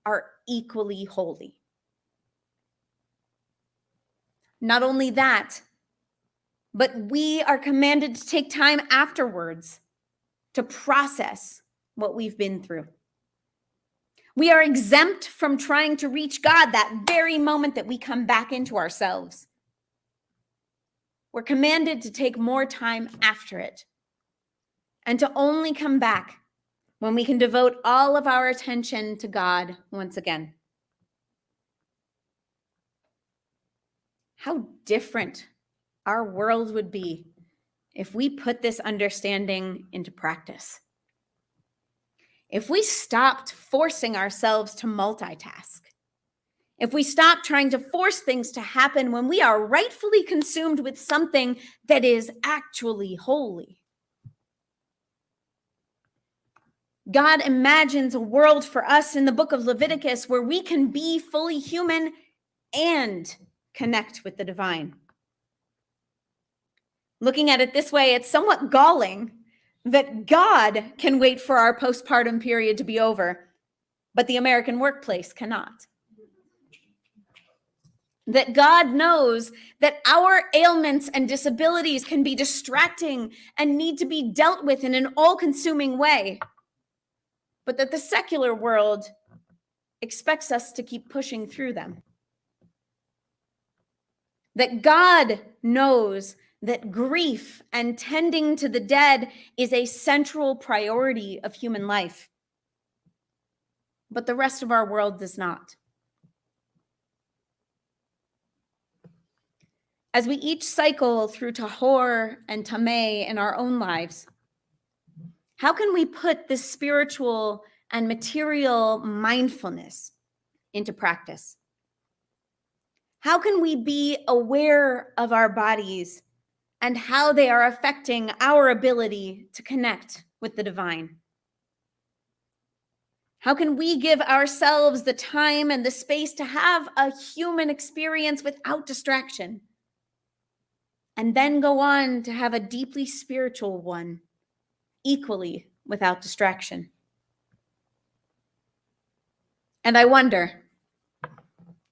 are equally holy. Not only that, but we are commanded to take time afterwards to process what we've been through. We are exempt from trying to reach God that very moment that we come back into ourselves. We're commanded to take more time after it and to only come back when we can devote all of our attention to God once again. How different our world would be if we put this understanding into practice. If we stopped forcing ourselves to multitask, if we stopped trying to force things to happen when we are rightfully consumed with something that is actually holy. God imagines a world for us in the book of Leviticus where we can be fully human and connect with the divine. Looking at it this way, it's somewhat galling that God can wait for our postpartum period to be over, but the American workplace cannot. That God knows that our ailments and disabilities can be distracting and need to be dealt with in an all-consuming way, but that the secular world expects us to keep pushing through them. That God knows that grief and tending to the dead is a central priority of human life, but the rest of our world does not. As we each cycle through Tahor and Tameh in our own lives, how can we put this spiritual and material mindfulness into practice? How can we be aware of our bodies and how they are affecting our ability to connect with the divine? How can we give ourselves the time and the space to have a human experience without distraction, and then go on to have a deeply spiritual one, equally without distraction? And I wonder,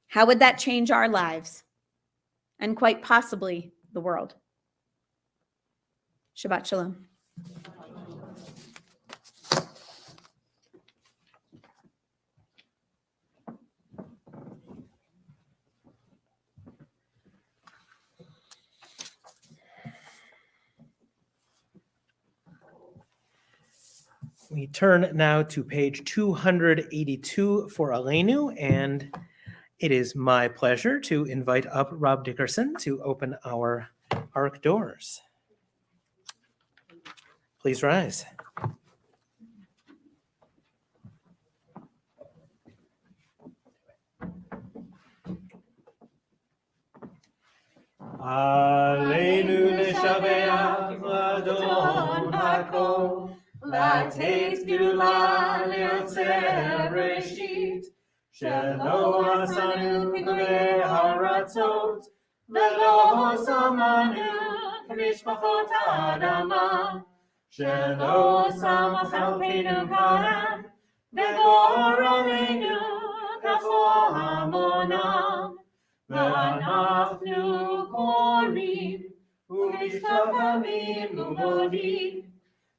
how would that change our lives and quite possibly the world? Shabbat Shalom. We turn now to page 282 for Aleinu, and it is my pleasure to invite up Rob Dickerson to open our Ark doors. Please rise. Aleinu leshabeach l'Adon hakol, לתת גדולה ליוצר ראשית, שלא עשנו כגדולי הארצות, ולא שמנו כמשפחות האדמה, שלא שם חלקנו כאן, וגורלנו ככל המונם, ואנחנו קוראים ומשתחווים ומודים,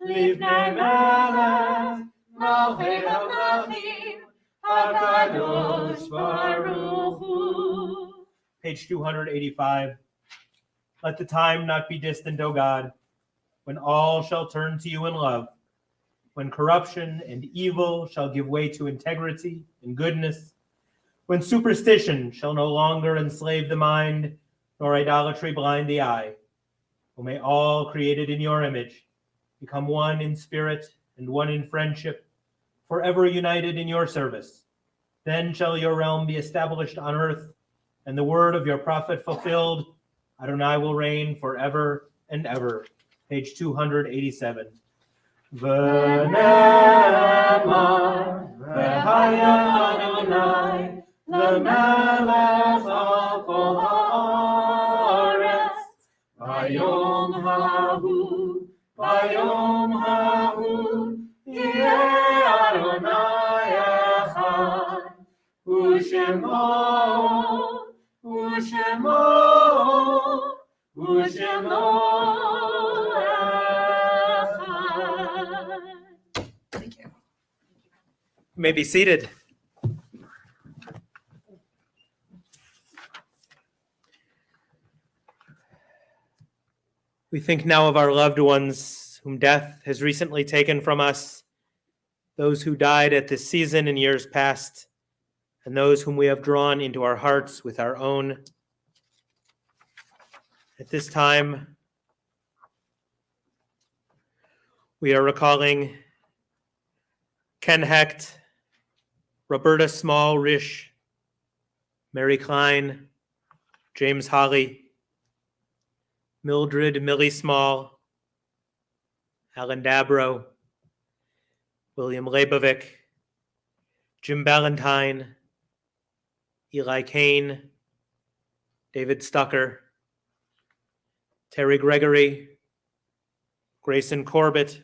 לפני מלך מלכי המלכים הקדוש ברוך הוא. Page 285. Let the time not be distant, O God, when all shall turn to you in love, when corruption and evil shall give way to integrity and goodness, when superstition shall no longer enslave the mind, nor idolatry blind the eye. O may all created in your image become one in spirit and one in friendship, forever united in your service. Then shall your realm be established on earth, and the word of your prophet fulfilled. Adonai will reign forever and ever. Page 287. V'nemar v'haya Adonai l'melech al kol haaretz v'yom hahu Vayom hahu yeh Adonai echad, u'shemo echad. Thank you. You may be seated. We think now of our loved ones whom death has recently taken from us, those who died at this season in years past, and those whom we have drawn into our hearts with our own. At this time, we are recalling Ken Hecht, Roberta Small-Risch, Mary Klein, James Holly, Mildred Millie Small, Alan Dabrow, William Leibovic, Jim Ballantyne, Eli Kane, David Stucker, Terry Gregory, Grayson Corbett,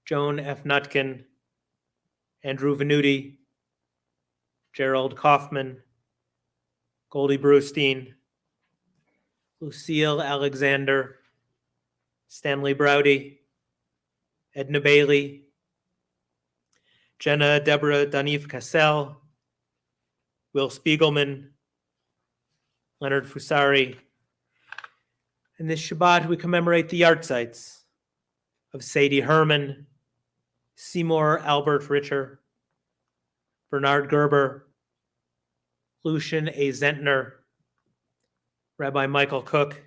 Joan F. Nutkin, Andrew Venuti, Gerald Kaufman, Goldie Brewstein, Lucille Alexander, Stanley Browdy, Edna Bailey, Jenna Deborah Danif Cassell, Will Spiegelman, Leonard Fusari. In this Shabbat, we commemorate the yahrzeits of Sadie Herman, Seymour Albert Richer, Bernard Gerber, Lucian A. Zentner, Rabbi Michael Cook,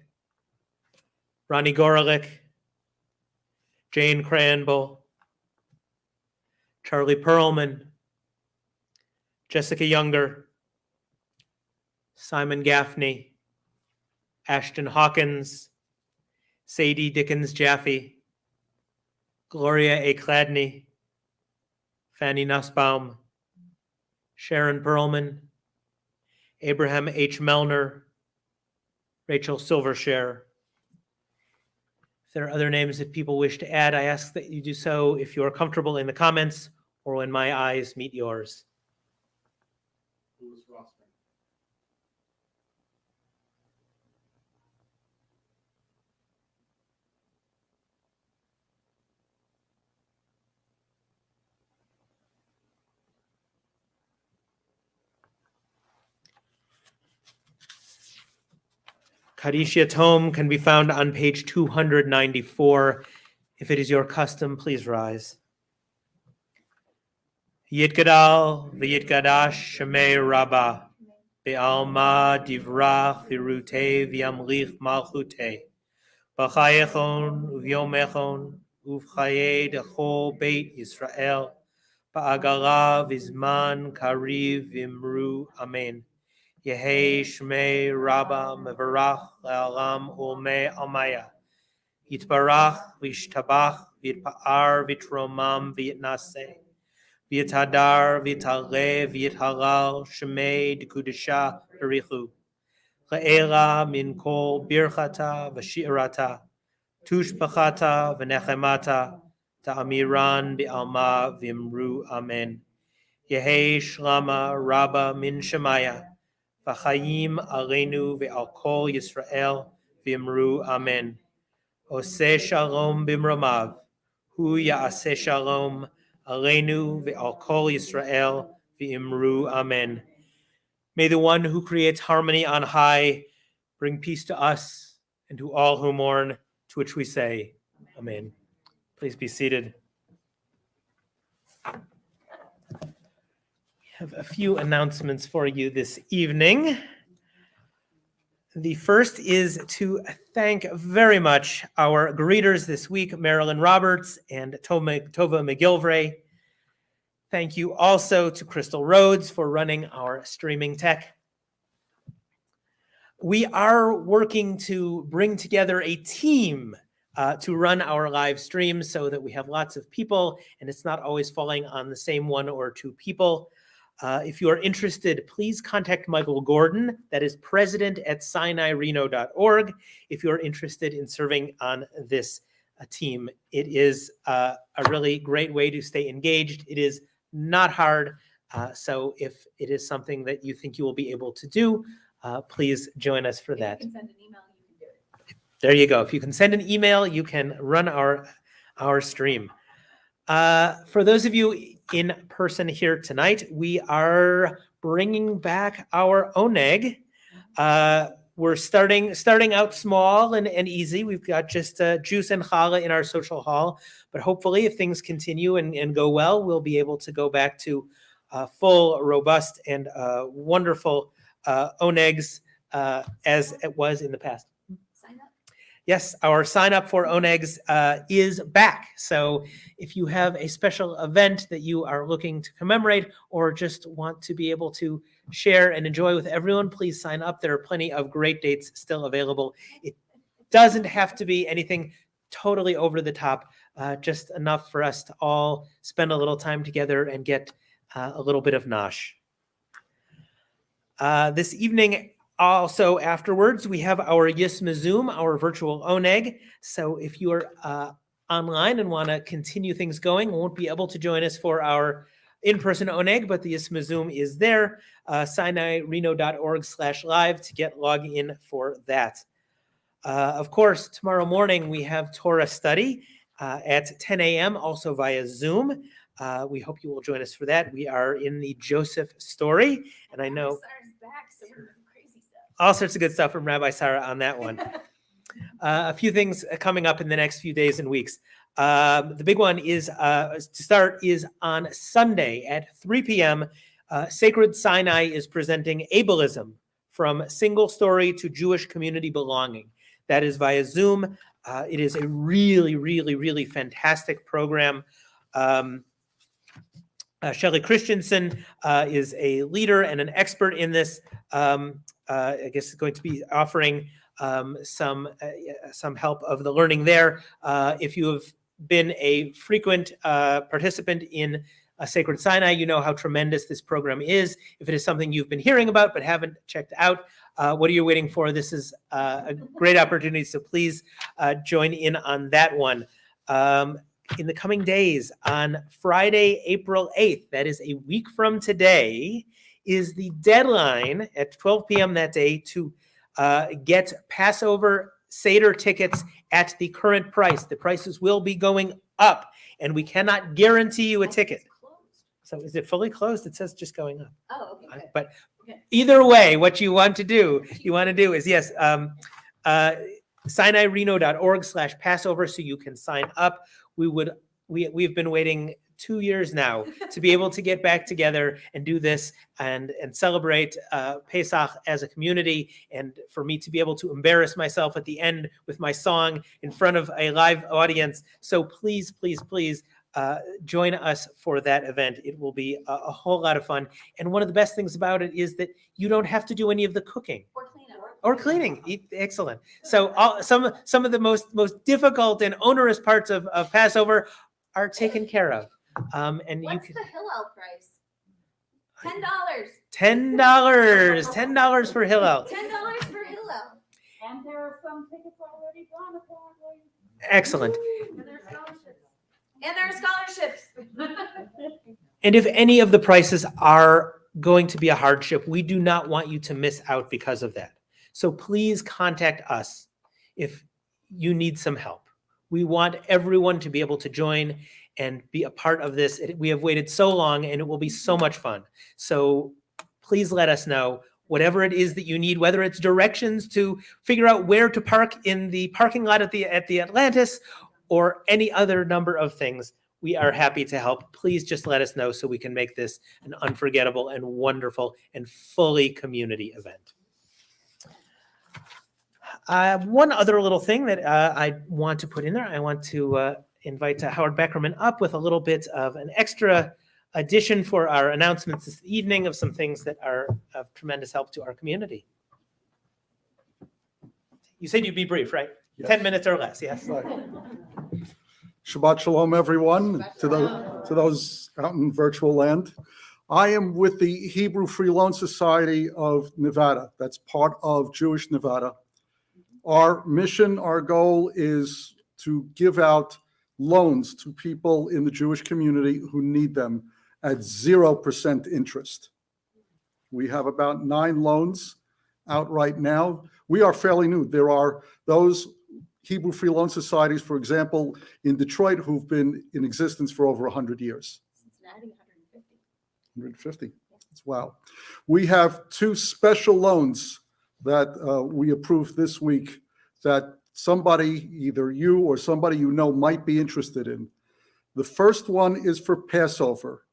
Ronnie Gorolich, Jane Cranbull, Charlie Perlman, Jessica Younger, Simon Gaffney, Ashton Hawkins, Sadie Dickens Jaffe, Gloria A. Cladney, Fanny Nussbaum, Sharon Perlman, Abraham H. Melner, Rachel Silvershare. If there are other names that people wish to add, I ask that you do so if you are comfortable in the comments or when my eyes meet yours. Kaddish Yatom can be found on page 294. If it is your custom, please rise. Yitgadal v'yitgadash Shemei Rabbah Be'alma divrach v'rutei v'yamlich malchutei B'chayechon uvyomechon uvchaye dechol Beit Yisrael Ba'agala v'zman kariv v'imru Amen. Yehi Shmei Rabbah mevarach le'alam ulmei amaya Yitbarach v'yishtabach v'yitpa'ar v'yitromam v'yitnaseh V'yitadar v'yitale v'yithalal Shemei d'kudesha b'richu Le'ela min kol birchata v'shi'arata tushpachata v'nechemata ta'amiran bi'alma v'imru Amen. Yehi shlama rabba min shemaya v'chayim aleinu ve'al kol Yisrael v'imru Amen. Oseh shalom b'mramav hu ya'aseh shalom aleinu ve'al kol Yisrael v'imru Amen. May the one who creates harmony on high bring peace to us and to all who mourn, to which we say, Amen. Please be seated. We have a few announcements for you this evening. The first is to thank very much our greeters this week, Marilyn Roberts and Tova McGilvray. Thank you also to Crystal Rhodes for running our streaming tech. We are working to bring together a team to run our live streams so that we have lots of people and it's not always falling on the same one or two people. If you are interested, please contact Michael Gordon, that is president at SinaiReno.org, if you're interested in serving on this team. It is a really great way to stay engaged. It is not hard, so if it is something that you think you will be able to do, please join us for that. If you can send an email, you can do it. There you go. If you can send an email, you can run our stream. For those of you in person here tonight, we are bringing back our oneg. We're starting out small and easy. We've got just juice and challah in our social hall, but hopefully if things continue and go well, we'll be able to go back to full, robust, and wonderful onegs as it was in the past. Sign up. Yes, our sign up for onegs is back. So if you have a special event that you are looking to commemorate or just want to be able to share and enjoy with everyone, please sign up. There are plenty of great dates still available. It doesn't have to be anything totally over the top, just enough for us to all spend a little time together and get a little bit of nosh. This evening, also afterwards, we have our Yisma Zoom, our virtual oneg. So if you are online and want to continue things going, won't be able to join us for our in-person oneg, but the Yisma Zoom is there. SinaiReno.org/live to get login for that. Of course, tomorrow morning we have Torah study at 10 a.m. also via Zoom. We hope you will join us for that. We are in the Joseph story, and I know Back, so we're doing crazy stuff. all sorts of good stuff from Rabbi Sarah on that one. A few things coming up in the next few days and weeks. The big one is to start is on Sunday at 3 p.m. Sacred Sinai is presenting ableism from single story to Jewish community belonging. That is via Zoom. It is a really, really, really fantastic program. Shelley Christensen is a leader and an expert in this. I guess going to be offering some help of the learning there. If you have been a frequent participant in Sacred Sinai, you know how tremendous this program is. If it is something you've been hearing about but haven't checked out, what are you waiting for? This is a great opportunity, so please join in on that one. In the coming days, on Friday, April 8th, that is a week from today, is the deadline at 12 p.m. that day to get Passover Seder tickets at the current price. The prices will be going up, and we cannot guarantee you a ticket. So is it fully closed? It says just going up. Oh, okay. But either way, what you want to do is, yes, SinaiReno.org/Passover, so you can sign up. We've been waiting 2 years now to be able to get back together and do this and celebrate Pesach as a community, and for me to be able to embarrass myself at the end with my song in front of a live audience. So please, please, please join us for that event. It will be a whole lot of fun. And one of the best things about it is that you don't have to do any of the cooking. Or cleaning. Excellent. So some of the most difficult and onerous parts of Passover are taken care of. And What's the Hillel price? $10. $10 for Hillel. $10 for Hillel. And there are some tickets already gone, apparently. Excellent. And there are scholarships. And if any of the prices are going to be a hardship, we do not want you to miss out because of that. So please contact us if you need some help. We want everyone to be able to join and be a part of this. We have waited so long, and it will be so much fun. So please let us know whatever it is that you need, whether it's directions to figure out where to park in the parking lot at the Atlantis or any other number of things. We are happy to help. Please just let us know so we can make this an unforgettable and wonderful and fully community event. One other little thing that I want to put in there, I want to invite Howard Beckerman up with a little bit of an extra addition for our announcements this evening of some things that are of tremendous help to our community. You said you'd be brief, right? Yes. 10 minutes or less, yes. Right. Shabbat shalom, everyone, to those out in virtual land. I am with the Hebrew Free Loan Society of Nevada. That's part of Jewish Nevada. Our mission, our goal is to give out loans to people in the Jewish community who need them at 0% interest. We have about 9 loans out right now. We are fairly new. There are those Hebrew Free Loan Societies, for example, in Detroit, who've been in existence for over 100 years. Cincinnati, 150. Wow. We have 2 special loans that we approved this week that somebody, either you or somebody you know, might be interested in. The first one is for Passover.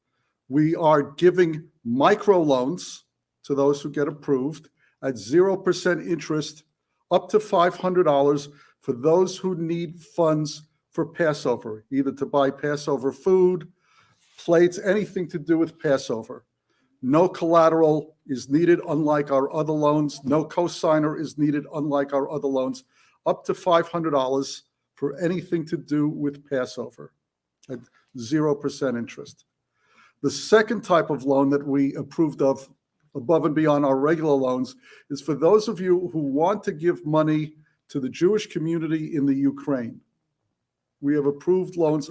We are giving micro loans to those who get approved at 0% interest, up to $500 for those who need funds for Passover, either to buy Passover food, plates, anything to do with Passover. No collateral is needed, unlike our other loans. No cosigner is needed, unlike our other loans. Up to $500 for anything to do with Passover at 0% interest. The second type of loan that we approved of above and beyond our regular loans is for those of you who want to give money to the Jewish community in the Ukraine. We have approved loans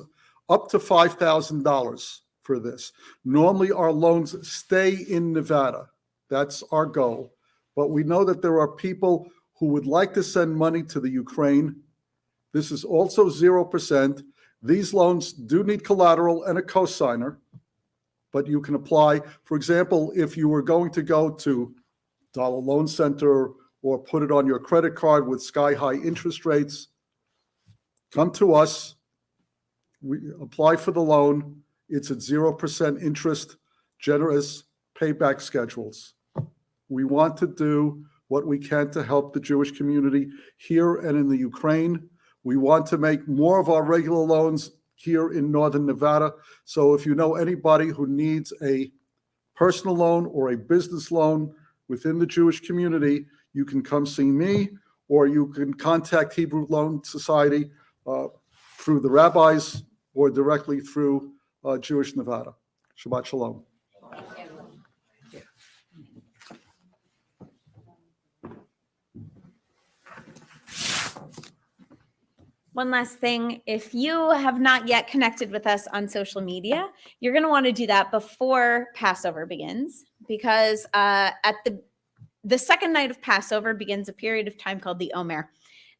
up to $5,000 for this. Normally, our loans stay in Nevada. That's our goal. But we know that there are people who would like to send money to the Ukraine. This is also 0%. These loans do need collateral and a cosigner, but you can apply. For example, if you were going to go to Dollar Loan Center or put it on your credit card with sky-high interest rates, come to us. We apply for the loan. It's at 0% interest, generous payback schedules. We want to do what we can to help the Jewish community here and in the Ukraine. We want to make more of our regular loans here in Northern Nevada. So if you know anybody who needs a personal loan or a business loan within the Jewish community, you can come see me, or you can contact Hebrew Loan Society through the rabbis or directly through Jewish Nevada. Shabbat shalom. One last thing, if you have not yet connected with us on social media, you're going to want to do that before Passover begins, because at the second night of Passover begins a period of time called the Omer.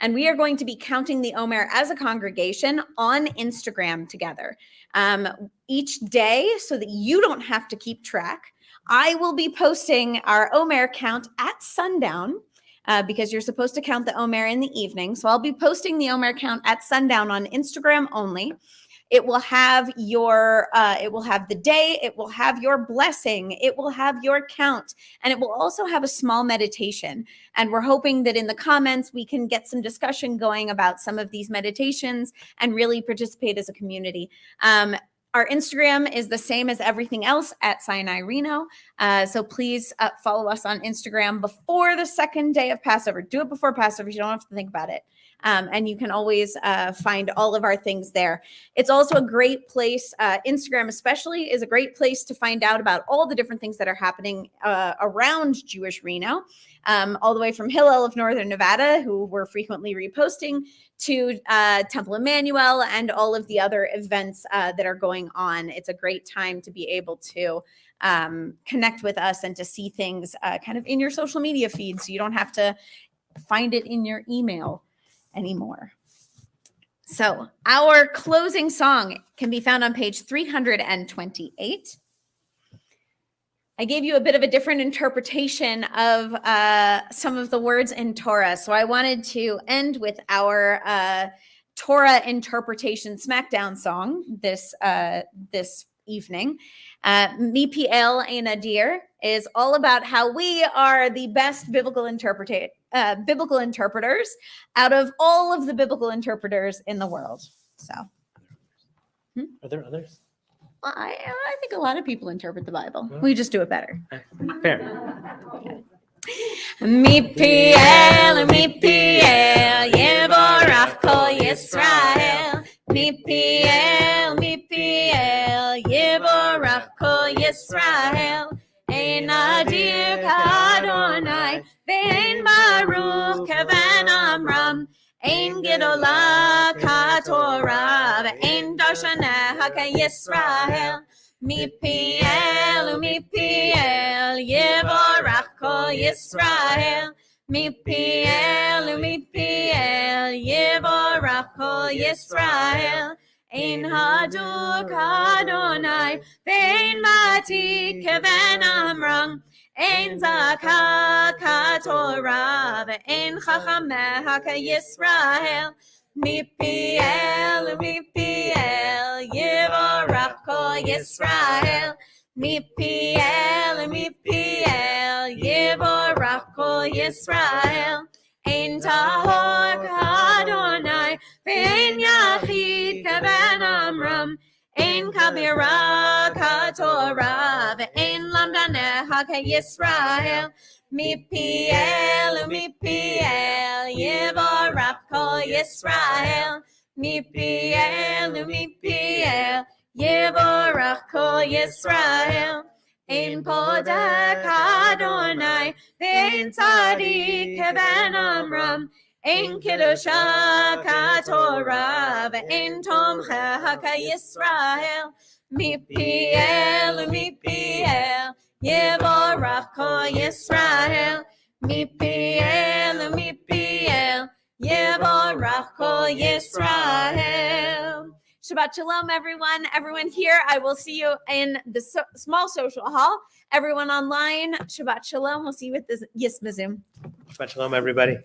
And we are going to be counting the Omer as a congregation on Instagram together each day, so that you don't have to keep track. I will be posting our Omer count at sundown, because you're supposed to count the Omer in the evening. So I'll be posting the Omer count at sundown on Instagram only. It will have it will have the day, it will have your blessing, it will have your count, and it will also have a small meditation. And we're hoping that in the comments, we can get some discussion going about some of these meditations and really participate as a community. Our Instagram is the same as everything else at Sinai Reno. So please follow us on Instagram before the second day of Passover. Do it before Passover. You don't have to think about it. And you can always find all of our things there. It's also a great place, Instagram especially, is a great place to find out about all the different things that are happening around Jewish Reno, all the way from Hillel of Northern Nevada, who we're frequently reposting, to Temple Emmanuel and all of the other events that are going on. It's a great time to be able to connect with us and to see things kind of in your social media feed, so you don't have to find it in your email anymore. So our closing song can be found on page 328. I gave you a bit of a different interpretation of some of the words in Torah. So I wanted to end with our Torah interpretation smackdown song this evening. Mipiel Einadir is all about how we are the best biblical interpreters out of all of the biblical interpreters in the world. So, Are there others? well, I think a lot of people interpret the Bible. We just do it better. Fair. Mipiel, Mipiel, Yevorach Kol Yisrael. Mipiel, Mipiel, Yevorach Kol Yisrael. Ein adir k'Adonai, ve'ein baruch k'ven Amram. Ein gedola k'Torah, ve'ein darshaneha k'Yisrael. Mipiel, Mipiel, Yevorach Kol Yisrael. Mipiel, Mipiel, Yevorach Kol Yisrael. Ein haduk Adonai, ve'ein mati k'ven Amram. Ein zaka k'Torah, ve'ein chachameha k'Yisrael. Mipiel, Mipiel, Yevorach Kol Yisrael. Mipiel, Mipiel, Yevorach Kol Yisrael. Ein tahor k'Adonai, ve'ein yachid k'ven Amram. Ein kabira k'Torah, ve'ein lamdaneha k'Yisrael. Mipiel, Mipiel, Yevorach Kol Yisrael. Mipiel, Mipiel, Yevorach Kol Yisrael. Ein podek Adonai, ve'ein tzadik k'ven Amram. Ein kedusha k'Torah, ve'ein tomcheha k'Yisrael. Mipiel, Mipiel, Yevorach Kol Yisrael. Mipiel, Mipiel, Yevorach Kol Yisrael. Shabbat Shalom, everyone. Everyone here, I will see you in the small social hall. Everyone online, Shabbat Shalom. We'll see you with the Yisma Zoom. Shabbat Shalom, everybody.